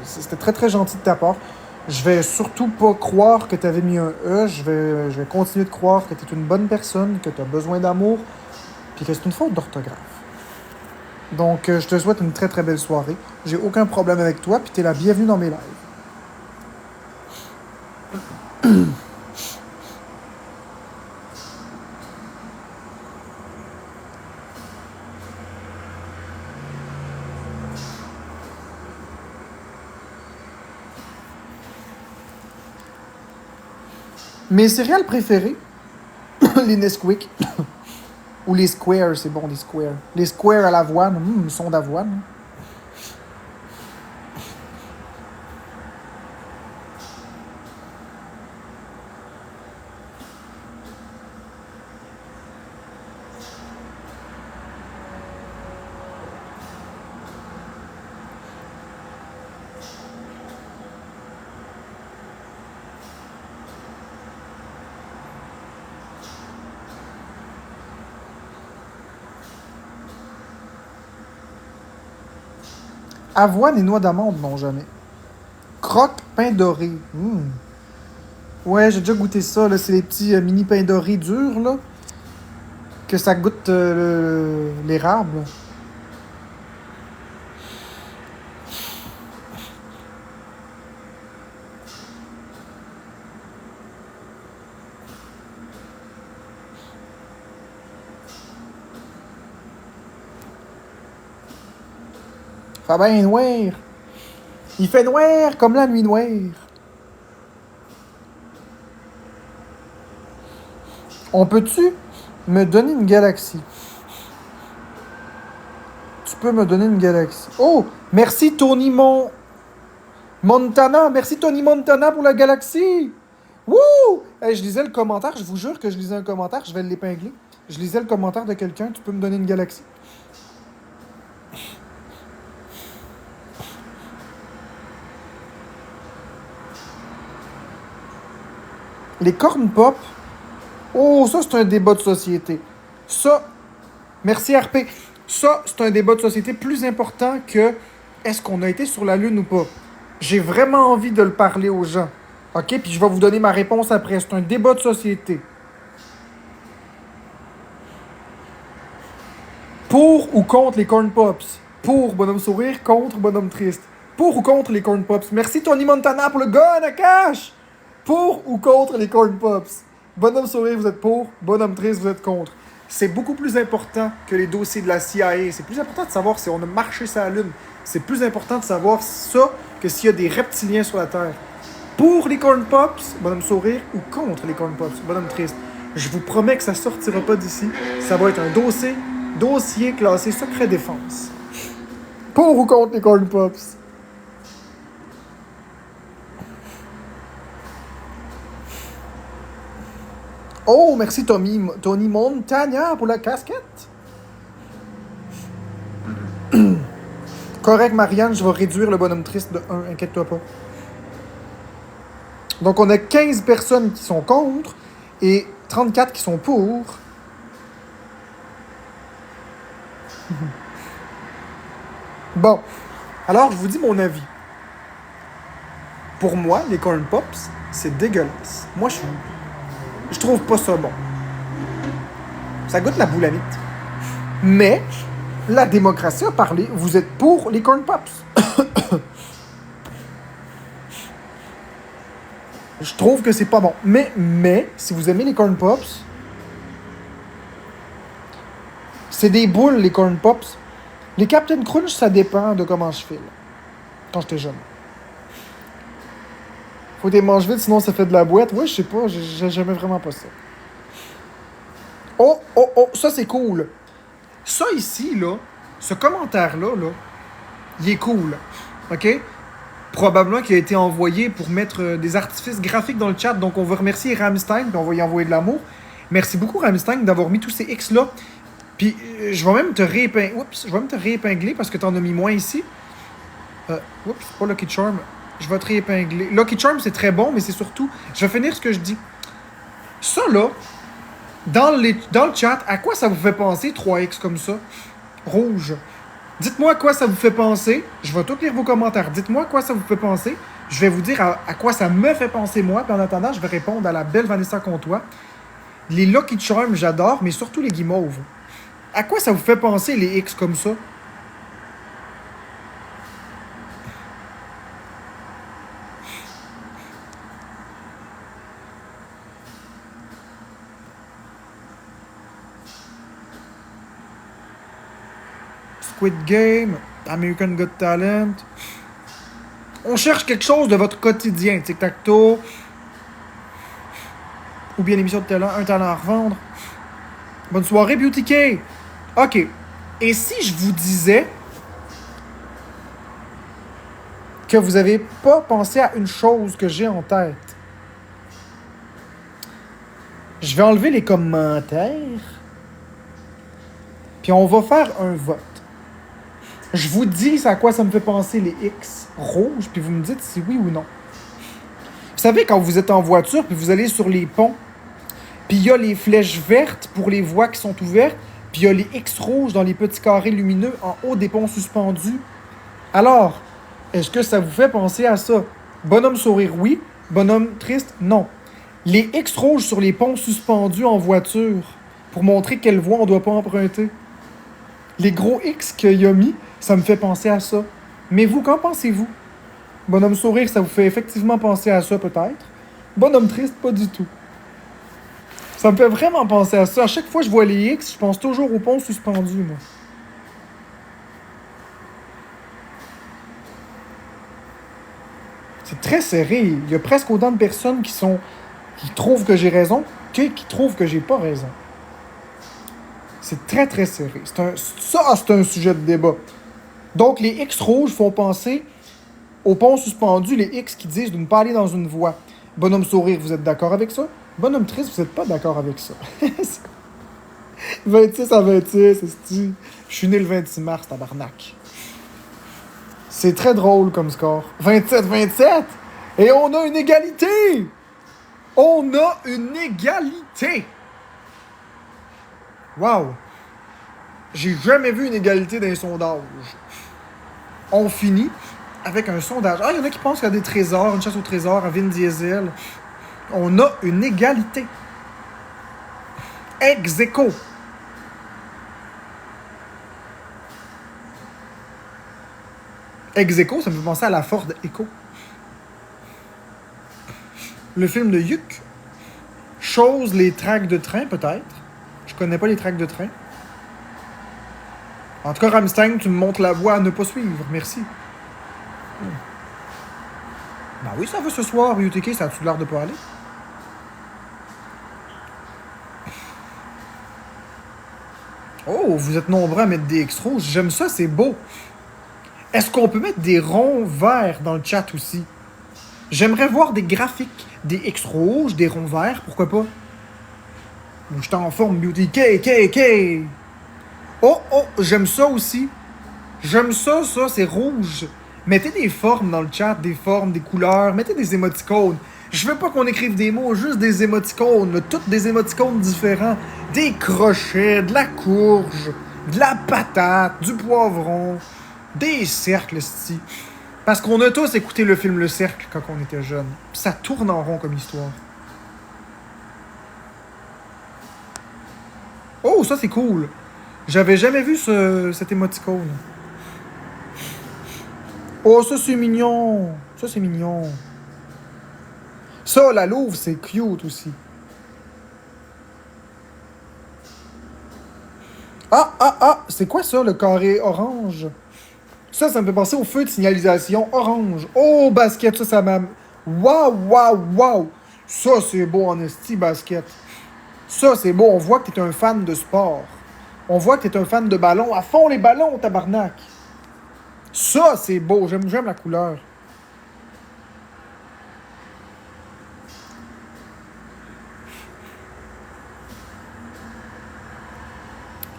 c'était très très gentil de ta part. Je vais surtout pas croire que tu avais mis un E. Je vais continuer de croire que tu es une bonne personne, que tu as besoin d'amour, puis que c'est une faute d'orthographe. Donc, je te souhaite une très très belle soirée. J'ai aucun problème avec toi, puis tu es la bienvenue dans mes lives. Mes céréales préférées, les Nesquik, ou les Squares, c'est bon, les Squares. Les Squares à l'avoine, son d'avoine. Avoine et noix d'amande, non, jamais. Croque pain doré. Ouais, j'ai déjà goûté ça, là. C'est les petits mini pains dorés durs, là. Que ça goûte l'érable. Fait bien noir. Il fait noir comme la nuit noire. On peut-tu me donner une galaxie? Tu peux me donner une galaxie. Oh! Merci Tony Montana! Merci Tony Montana pour la galaxie! Wouh! Hey, je lisais le commentaire, je vous jure que je lisais un commentaire, je vais l'épingler. Je lisais le commentaire de quelqu'un, tu peux me donner une galaxie? Les corn pop. Oh, ça, c'est un débat de société. Ça, merci RP. Ça, c'est un débat de société plus important que est-ce qu'on a été sur la Lune ou pas. J'ai vraiment envie de le parler aux gens. OK? Puis je vais vous donner ma réponse après. C'est un débat de société. Pour ou contre les corn pops? Pour bonhomme sourire, contre bonhomme triste. Pour ou contre les corn pops? Merci Tony Montana pour le gun à cash! Pour ou contre les corn pops? Bonhomme sourire, vous êtes pour. Bonhomme triste, vous êtes contre. C'est beaucoup plus important que les dossiers de la CIA. C'est plus important de savoir si on a marché sur la Lune. C'est plus important de savoir ça que s'il y a des reptiliens sur la Terre. Pour les corn pops, bonhomme sourire, ou contre les corn pops, bonhomme triste. Je vous promets que ça sortira pas d'ici. Ça va être un dossier classé secret défense. Pour ou contre les corn pops? Oh, merci Tony Montana pour la casquette. Correct, Marianne, je vais réduire le bonhomme triste de 1, inquiète-toi pas. Donc, on a 15 personnes qui sont contre et 34 qui sont pour. Bon, alors je vous dis mon avis. Pour moi, les corn pops, c'est dégueulasse. Moi, je trouve pas ça bon. Ça goûte la boulanite. Mais la démocratie a parlé. Vous êtes pour les corn pops. Je trouve que c'est pas bon. Mais, si vous aimez les corn pops, c'est des boules, les corn pops. Les Captain Crunch, ça dépend de comment je file. Quand j'étais jeune. Faut que tu manges vite, sinon ça fait de la boîte. Ouais, je sais pas, j'aimais vraiment pas ça. Oh, ça c'est cool. Ça ici, là, ce commentaire-là, là, il est cool. OK? Probablement qu'il a été envoyé pour mettre des artifices graphiques dans le chat. Donc, on va remercier Ramstein, puis on va y envoyer de l'amour. Merci beaucoup, Ramstein, d'avoir mis tous ces X-là. Puis, je vais même te réépingler parce que t'en as mis moins ici. Oups, pas Lucky Charm. Je vais te réépingler. Lucky Charm, c'est très bon, mais c'est surtout... Je vais finir ce que je dis. Ça, là, dans le chat, à quoi ça vous fait penser, 3X comme ça? Rouge. Dites-moi à quoi ça vous fait penser. Je vais tout lire vos commentaires. Dites-moi à quoi ça vous fait penser. Je vais vous dire à quoi ça me fait penser, moi. Puis en attendant, je vais répondre à la belle Vanessa Comtois. Les Lucky Charms, j'adore, mais surtout les guimauves. À quoi ça vous fait penser, les X comme ça? Squid Game, American Got Talent. On cherche quelque chose de votre quotidien. Tic-tac-toe. Ou bien l'émission de talent, un talent à revendre. Bonne soirée, Beauty K. OK. Et si je vous disais que vous n'avez pas pensé à une chose que j'ai en tête? Je vais enlever les commentaires. Puis on va faire un vote. Je vous dis à quoi ça me fait penser les X rouges, puis vous me dites si oui ou non. Vous savez, quand vous êtes en voiture, puis vous allez sur les ponts, puis il y a les flèches vertes pour les voies qui sont ouvertes, puis il y a les X rouges dans les petits carrés lumineux en haut des ponts suspendus. Alors, est-ce que ça vous fait penser à ça? Bonhomme sourire, oui. Bonhomme triste, non. Les X rouges sur les ponts suspendus en voiture, pour montrer quelle voie on ne doit pas emprunter. Les gros X qu'il y a mis, ça me fait penser à ça. Mais vous, qu'en pensez-vous? Bonhomme sourire, ça vous fait effectivement penser à ça, peut-être. Bonhomme triste, pas du tout. Ça me fait vraiment penser à ça. À chaque fois que je vois les X, je pense toujours au pont suspendu, moi. C'est très serré. Il y a presque autant de personnes qui trouvent que j'ai raison que qui trouvent que j'ai pas raison. C'est très, très serré. C'est un sujet de débat. Donc, les X rouges font penser au pont suspendu, les X qui disent de ne pas aller dans une voie. Bonhomme sourire, vous êtes d'accord avec ça? Bonhomme triste, vous n'êtes pas d'accord avec ça. 26 à 26, je suis né le 26 mars, tabarnak. C'est très drôle comme score. 27-27! Et on a une égalité! On a une égalité! Wow! J'ai jamais vu une égalité dans les sondages. On finit avec un sondage. Ah, il y en a qui pensent qu'il y a des trésors, une chasse au trésor à Vin Diesel. On a une égalité. Ex aequo. Ex-Aequo, ça me fait penser à la Ford Echo. Le film de Yuck. Chose, les tracks de train, peut-être. Je connais pas les tracks de train. En tout cas, Rammstein, tu me montres la voie à ne pas suivre. Merci. Ben oui, ça va ce soir, UTK, ça a-tu l'air de pas aller? Oh, vous êtes nombreux à mettre des X rouges. J'aime ça, c'est beau. Est-ce qu'on peut mettre des ronds verts dans le chat aussi? J'aimerais voir des graphiques, des X rouges, des ronds verts, pourquoi pas? Je suis en forme, Beauty. K. Oh, j'aime ça aussi. J'aime ça, c'est rouge. Mettez des formes dans le chat, des formes, des couleurs, mettez des émoticônes. Je veux pas qu'on écrive des mots, juste des émoticônes, là, toutes des émoticônes différents. Des crochets, de la courge, de la patate, du poivron, des cercles, sti. Parce qu'on a tous écouté le film Le Cercle quand on était jeune. Puis ça tourne en rond comme histoire. Oh, ça c'est cool. J'avais jamais vu cet émoticône. Oh, ça c'est mignon. Ça c'est mignon. Ça, la louve, c'est cute aussi. C'est quoi ça, le carré orange? Ça me fait penser au feu de signalisation orange. Oh, basket, ça m'a... Waouh! Ça, c'est beau en esti, basket. Ça, c'est beau. On voit que t'es un fan de sport. On voit que t'es un fan de ballon. À fond, les ballons, tabarnak. Ça, c'est beau. J'aime la couleur.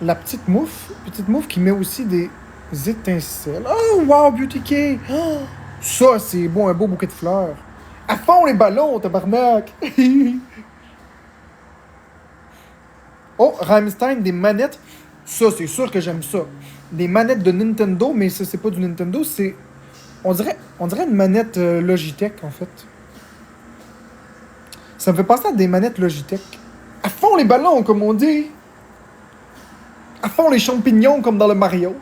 La petite mouffe qui met aussi des étincelles. Oh, wow, Beauty K! Oh, ça, c'est beau, un beau bouquet de fleurs. À fond, les ballons, tabarnak! Oh, Rammstein, des manettes. Ça, c'est sûr que j'aime ça. Des manettes de Nintendo, mais ça, c'est pas du Nintendo, c'est... On dirait une manette Logitech, en fait. Ça me fait penser à des manettes Logitech. À fond, les ballons, comme on dit! À fond, les champignons, comme dans le Mario.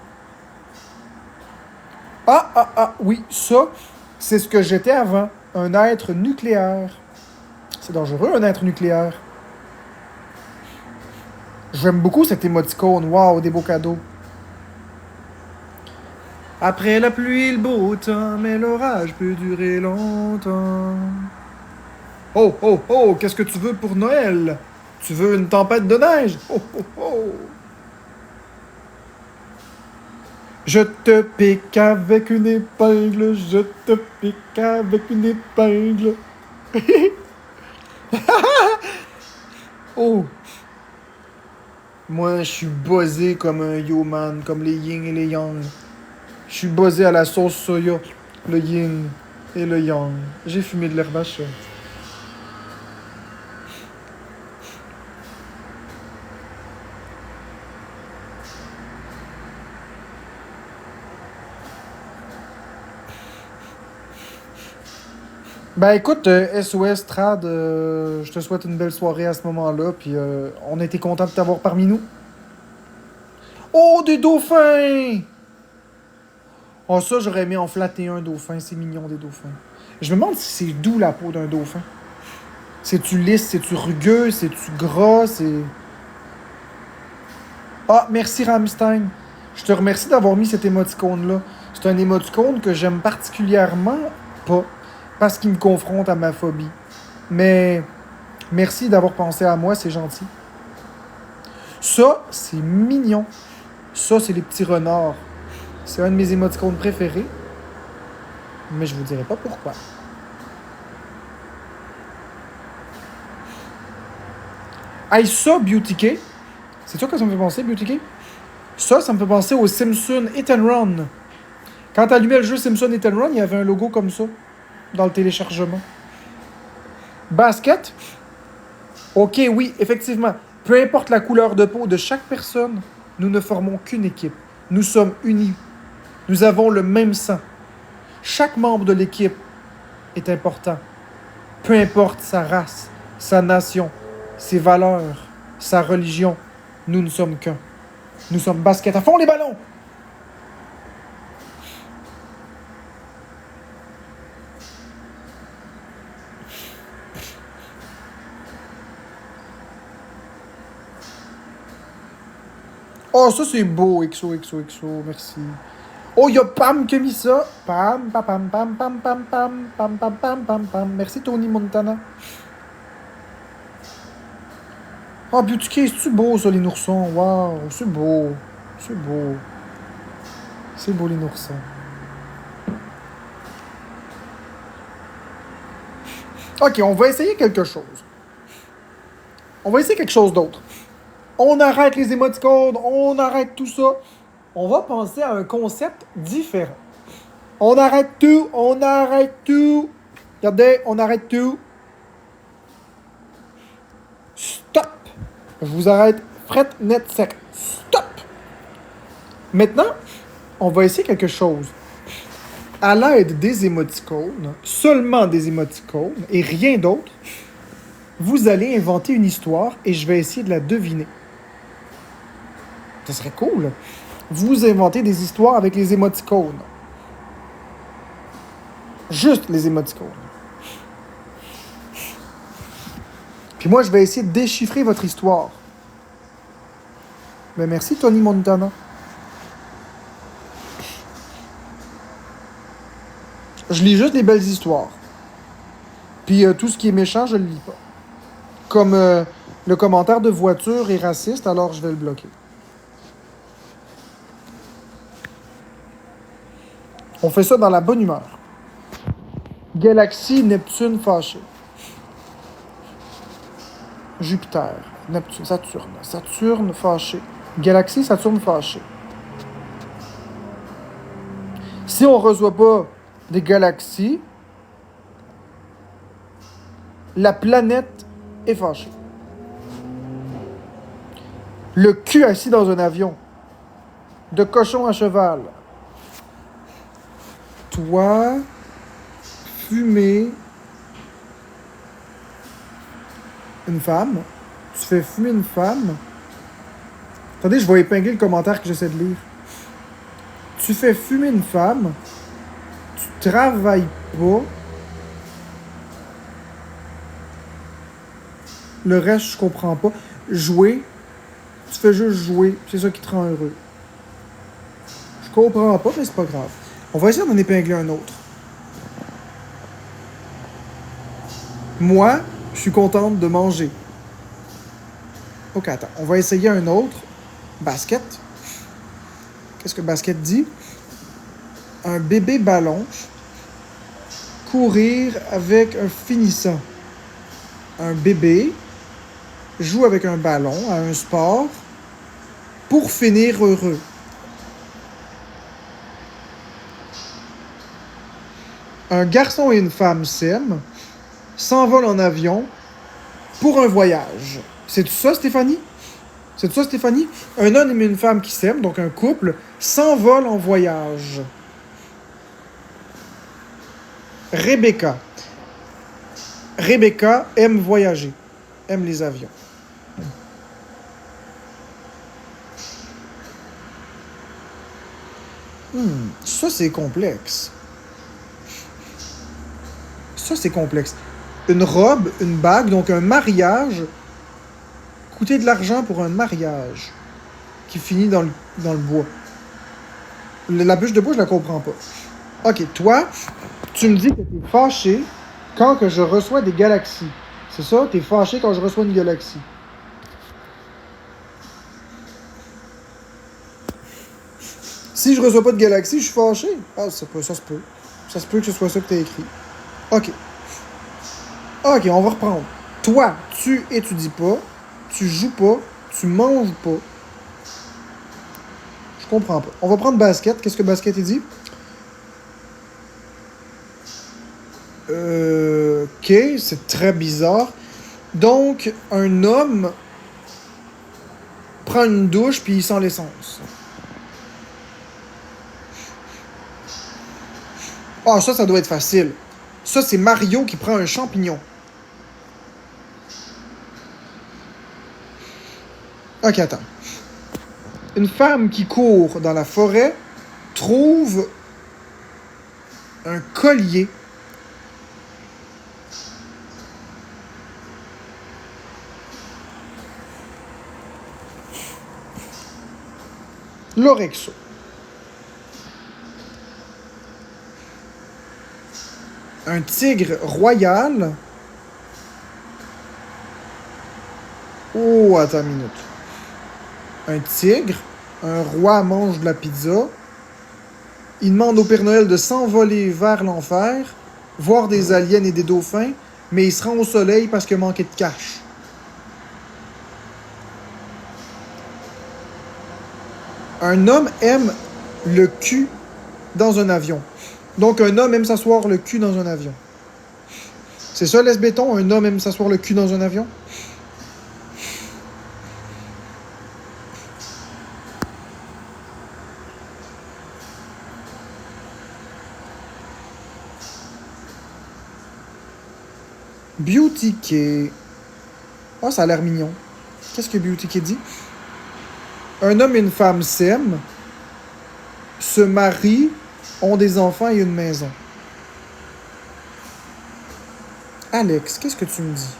Oui, ça, c'est ce que j'étais avant. Un être nucléaire. C'est dangereux, un être nucléaire. J'aime beaucoup cet émoticône. Waouh, des beaux cadeaux. Après la pluie, le beau temps, mais l'orage peut durer longtemps. Oh, qu'est-ce que tu veux pour Noël? Tu veux une tempête de neige? Oh. Je te pique avec une épingle, je te pique avec une épingle. Oh! Moi, je suis buzzé comme un yo-man, comme les yin et les yang. Je suis buzzé à la sauce soya, le yin et le yang. J'ai fumé de l'herbe à chat. Ben écoute, SOS Trad, je te souhaite une belle soirée à ce moment-là, puis on a été content de t'avoir parmi nous. Oh, des dauphins! Oh, ça, j'aurais aimé en flatter un dauphin, c'est mignon des dauphins. Je me demande si c'est doux la peau d'un dauphin. C'est-tu lisse, c'est-tu rugueux, c'est-tu gras, c'est... Ah, merci Rammstein. Je te remercie d'avoir mis cet émoticône-là. C'est un émoticône que j'aime particulièrement pas. Parce qu'il me confronte à ma phobie. Mais merci d'avoir pensé à moi, c'est gentil. Ça, c'est mignon. Ça, c'est les petits renards. C'est un de mes émoticônes préférés. Mais je vous dirai pas pourquoi. Hey, ça, Beauty K. C'est ça que ça me fait penser, Beauty K? Ça me fait penser au Simpson Hit and Run. Quand t'allumais le jeu Simpson Hit and Run, il y avait un logo comme ça. Dans le téléchargement. Basket. Ok, oui, effectivement. Peu importe la couleur de peau de chaque personne, nous ne formons qu'une équipe. Nous sommes unis. Nous avons le même sang. Chaque membre de l'équipe est important. Peu importe sa race, sa nation, ses valeurs, sa religion, nous ne sommes qu'un. Nous sommes basket. À fond les ballons! Oh, ça c'est beau, XOXOXO, merci. Oh, il y a Pam qui a mis ça. Pam, pam, pam, pam, pam, pam, pam, pam, pam, pam, pam, pam. Merci Tony Montana. Oh, Beauty Case, c'est beau ça, les noursons. Waouh, c'est beau. C'est beau. C'est beau, les noursons. Ok, on va essayer quelque chose. On va essayer quelque chose d'autre. On arrête les émoticônes, on arrête tout ça. On va penser à un concept différent. On arrête tout, on arrête tout. Regardez, on arrête tout. Stop. Je vous arrête fret, net, sec. Stop. Maintenant, on va essayer quelque chose. À l'aide des émoticônes, seulement des émoticônes et rien d'autre, vous allez inventer une histoire et je vais essayer de la deviner. Ça serait cool. Vous inventez des histoires avec les émoticônes. Juste les émoticônes. Puis moi, je vais essayer de déchiffrer votre histoire. Ben merci, Tony Montana. Je lis juste les belles histoires. Puis tout ce qui est méchant, je le lis pas. Comme le commentaire de voiture est raciste, alors je vais le bloquer. On fait ça dans la bonne humeur. Galaxie, Neptune fâché. Jupiter, Neptune, Saturne. Saturne fâché. Galaxie, Saturne fâché. Si on ne reçoit pas des galaxies, la planète est fâchée. Le cul assis dans un avion. De cochon à cheval. Toi, fumer une femme. Tu fais fumer une femme. Attendez, je vais épingler le commentaire que j'essaie de lire. Tu fais fumer une femme. Tu travailles pas. Le reste, je comprends pas. Jouer. Tu fais juste jouer. C'est ça qui te rend heureux. Je comprends pas, mais c'est pas grave. On va essayer d'en épingler un autre. Moi, je suis contente de manger. Ok, attends. On va essayer un autre. Basket. Qu'est-ce que basket dit? Un bébé ballon. Courir avec un finissant. Un bébé joue avec un ballon à un sport pour finir heureux. Un garçon et une femme s'aiment, s'envolent en avion pour un voyage. C'est tout ça, Stéphanie? C'est tout ça, Stéphanie? Un homme et une femme qui s'aiment, donc un couple, s'envolent en voyage. Rebecca. Rebecca aime voyager, aime les avions. Ça, c'est complexe. Ça, c'est complexe. Une robe, une bague, donc un mariage. Coûter de l'argent pour un mariage qui finit dans le bois. La bûche de bois, je la comprends pas. Ok, toi, tu me dis que t'es fâché quand que je reçois des galaxies. C'est ça? T'es fâché quand je reçois une galaxie. Si je reçois pas de galaxie, je suis fâché. Ah, ça se peut. Ça se peut que ce soit ça que t'as écrit. Ok. Ok, on va reprendre. Toi, tu étudies pas, tu joues pas, tu manges pas. Je comprends pas. On va prendre basket. Qu'est-ce que basket il dit? Ok, c'est très bizarre. Donc, un homme prend une douche puis il sent l'essence. Ah, ça doit être facile. Ça, c'est Mario qui prend un champignon. Ok, attends. Une femme qui court dans la forêt trouve un collier. L'Orexo. Un tigre royal. Oh, attends une minute. Un tigre, un roi mange de la pizza. Il demande au Père Noël de s'envoler vers l'enfer, voir des aliens et des dauphins, mais il se rend au soleil parce qu'il a manqué de cash. Un homme aime le cul dans un avion. Donc, un homme aime s'asseoir le cul dans un avion. C'est ça, laisse-béton? Un homme aime s'asseoir le cul dans un avion? Beauty Kay. Oh, ça a l'air mignon. Qu'est-ce que Beauty Kay dit? Un homme et une femme s'aiment, se marient, ont des enfants et une maison. Alex, qu'est-ce que tu me dis?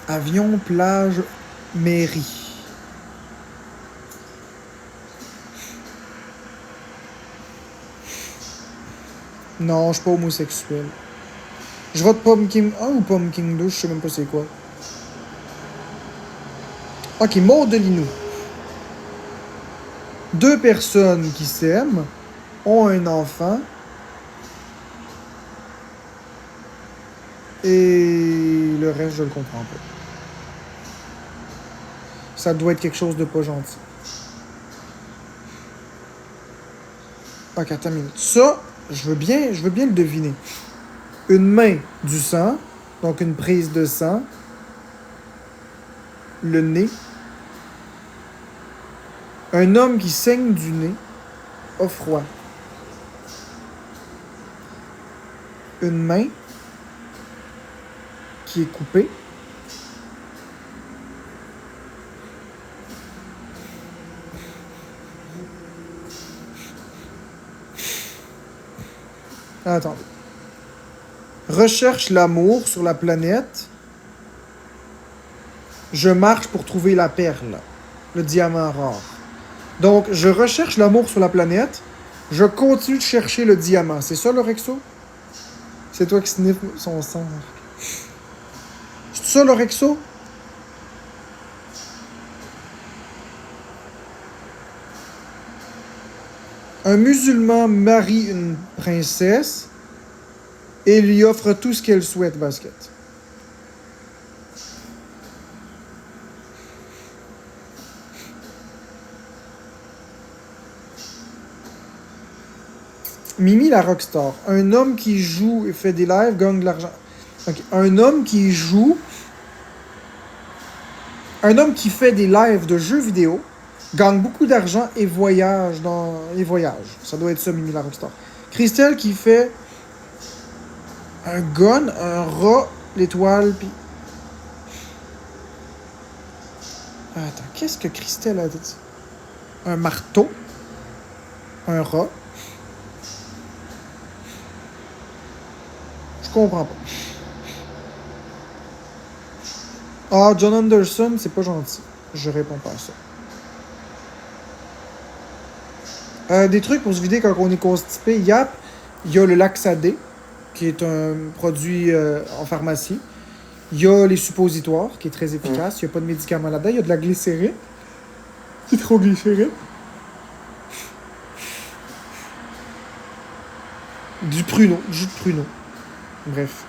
Avion, plage, mairie. Non, je suis pas homosexuel. Je vote Pumpkin 1 ou Pumpkin 2, je sais même pas c'est quoi. Ok, Maudelinou. Deux personnes qui s'aiment, ont un enfant, et le reste, je le comprends pas. Ça doit être quelque chose de pas gentil. Ok, attends une minute. Ça, je veux bien le deviner. Une main, du sang, donc une prise de sang. Le nez. Un homme qui saigne du nez, a froid. Une main qui est coupée. Attendez. Recherche l'amour sur la planète. Je marche pour trouver la perle, le diamant rare. Donc, je recherche l'amour sur la planète. Je continue de chercher le diamant. C'est ça, l'Orexo? C'est toi qui sniffes son sang. C'est ça, l'Orexo? Un musulman marie une princesse et lui offre tout ce qu'elle souhaite, basket. Mimi la rockstar. Un homme qui joue et fait des lives gagne de l'argent. Okay. Un homme qui joue... Un homme qui fait des lives de jeux vidéo gagne beaucoup d'argent et voyage dans... Et voyage. Ça doit être ça, Mimi la rockstar. Christelle qui fait un gun, un rat, l'étoile, puis... Attends, qu'est-ce que Christelle a dit? Un marteau, un rat. Je comprends pas. Ah, John Anderson, c'est pas gentil. Je réponds pas à ça. Des trucs pour se vider quand on est constipé. Yap, il y a le Laxadé, qui est un produit en pharmacie. Il y a les suppositoires, qui est très efficace. Il n'y a pas de médicaments là-dedans. Il y a de la glycérine. Nitroglycérine. Du pruneau, du jus de pruneau. Bref.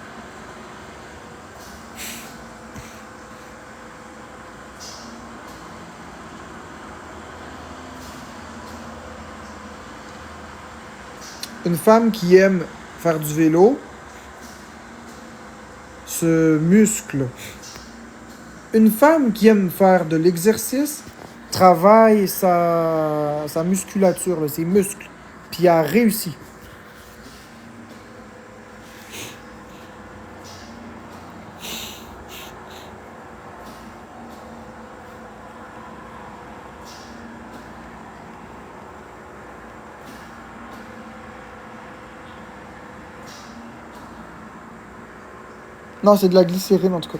Une femme qui aime faire du vélo se muscle. Une femme qui aime faire de l'exercice travaille sa musculature, là, ses muscles, puis a réussi. Non, c'est de la glycérine en tout cas.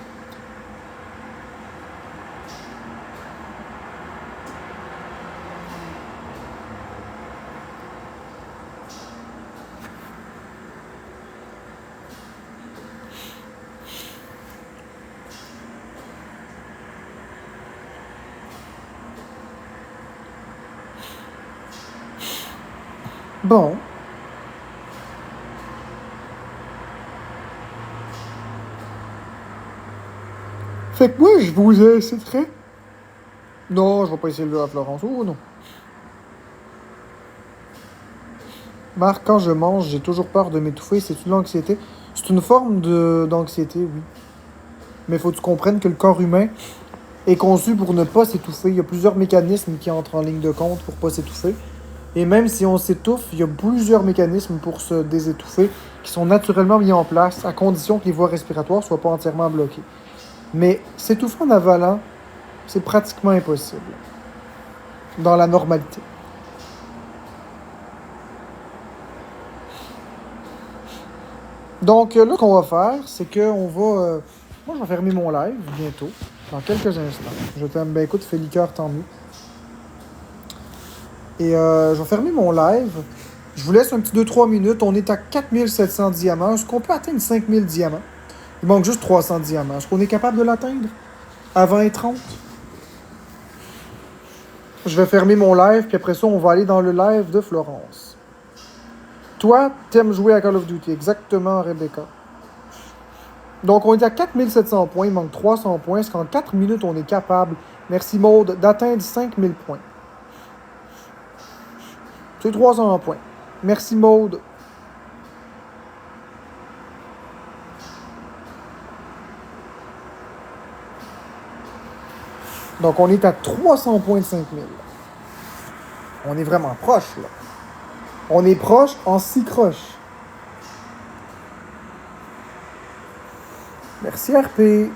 Bon. Fait que moi, je vous inciterai. Non, je vais pas essayer de le à Florence. Oh non. Marc, quand je mange, j'ai toujours peur de m'étouffer. C'est une anxiété. C'est une forme d'anxiété, oui. Mais faut que tu comprennes que le corps humain est conçu pour ne pas s'étouffer. Il y a plusieurs mécanismes qui entrent en ligne de compte pour pas s'étouffer. Et même si on s'étouffe, il y a plusieurs mécanismes pour se désétouffer qui sont naturellement mis en place à condition que les voies respiratoires soient pas entièrement bloquées. Mais s'étouffer en avalant, c'est pratiquement impossible dans la normalité. Donc là, qu'on va faire, c'est qu'on va... moi, je vais fermer mon live bientôt, dans quelques instants. Je t'aime. Ben écoute, fais liqueur, tant mieux. Et je vais fermer mon live. Je vous laisse un petit 2-3 minutes. On est à 4700 diamants. Est-ce qu'on peut atteindre 5000 diamants? Il manque juste 300 diamants. Est-ce qu'on est capable de l'atteindre avant les 30? Je vais fermer mon live, puis après ça, on va aller dans le live de Florence. Toi, t'aimes jouer à Call of Duty. Exactement, Rebecca. Donc, on est à 4700 points. Il manque 300 points. Est-ce qu'en 4 minutes, on est capable, merci Maude, d'atteindre 5000 points? C'est 300 points. Merci Maude. Donc, on est à 300 points de 5000. On est vraiment proche, là. On est proche en 6 croches. Merci RP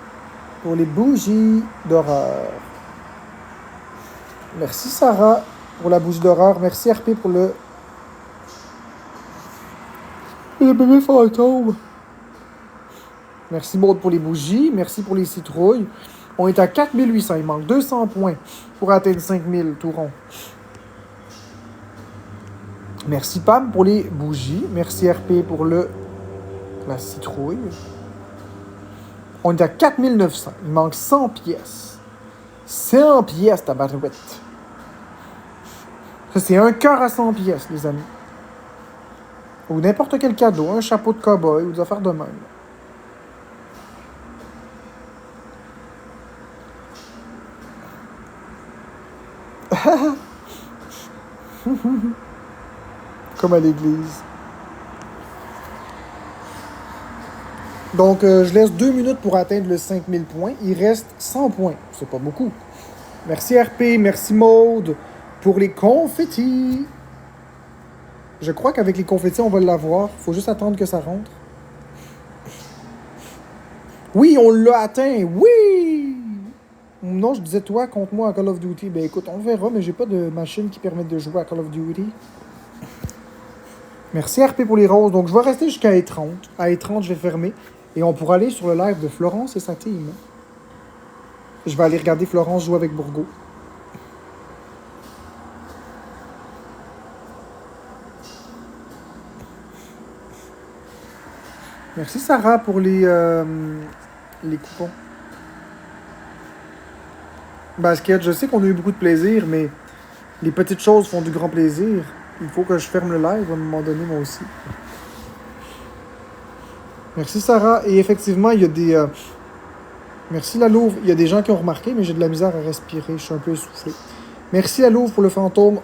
pour les bougies d'horreur. Merci Sarah pour la bougie d'horreur. Merci RP pour le bébé fantôme. Merci Maud pour les bougies. Merci pour les citrouilles. On est à 4800. Il manque 200 points pour atteindre 5000 tout rond. Merci Pam pour les bougies. Merci RP pour la citrouille. On est à 4900. Il manque 100 pièces. 100 pièces, ta barouette. Ça, c'est un cœur à 100 pièces, les amis. Ou n'importe quel cadeau. Un chapeau de cow-boy ou des affaires de même. Comme à l'église. Donc, je laisse 2 minutes pour atteindre le 5000 points. Il reste 100 points. C'est pas beaucoup. Merci RP, merci Maude pour les confettis. Je crois qu'avec les confettis, on va l'avoir. Faut juste attendre que ça rentre. Oui, on l'a atteint. Oui! Non, je disais toi contre moi à Call of Duty. Ben écoute, on verra, mais j'ai pas de machine qui permette de jouer à Call of Duty. Merci RP pour les roses. Donc, je vais rester jusqu'à E30. À E30, je vais fermer. Et on pourra aller sur le live de Florence et sa team. Je vais aller regarder Florence jouer avec Bourgo. Merci Sarah pour les coupons. Basket, je sais qu'on a eu beaucoup de plaisir, mais les petites choses font du grand plaisir. Il faut que je ferme le live à un moment donné, moi aussi. Merci Sarah. Et effectivement, il y a des... Merci la Louve. Il y a des gens qui ont remarqué, mais j'ai de la misère à respirer. Je suis un peu essoufflé. Merci la Louve pour le fantôme.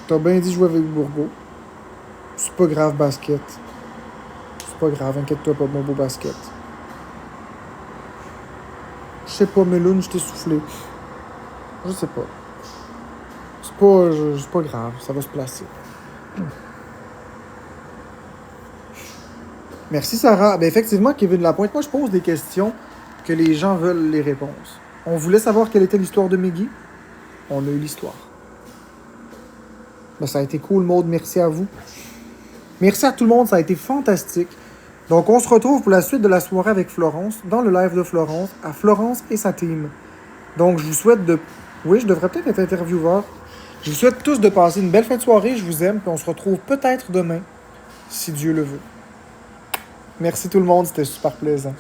T'as bien dit jouer avec Bourgo. C'est pas grave, basket. C'est pas grave, inquiète-toi pas, mon beau basket. Je sais pas, Meloun, je t'ai soufflé. Je sais pas. C'est pas grave, ça va se placer. Merci Sarah. Ben effectivement, Kevin Lapointe, moi je pose des questions que les gens veulent les réponses. On voulait savoir quelle était l'histoire de Meggy. On a eu l'histoire. Ben, ça a été cool, Maud. Merci à vous. Merci à tout le monde, ça a été fantastique. Donc, on se retrouve pour la suite de la soirée avec Florence, dans le live de Florence, à Florence et sa team. Donc, je vous souhaite de... Oui, je devrais peut-être être intervieweur. Je vous souhaite tous de passer une belle fin de soirée. Je vous aime, puis on se retrouve peut-être demain, si Dieu le veut. Merci tout le monde, c'était super plaisant.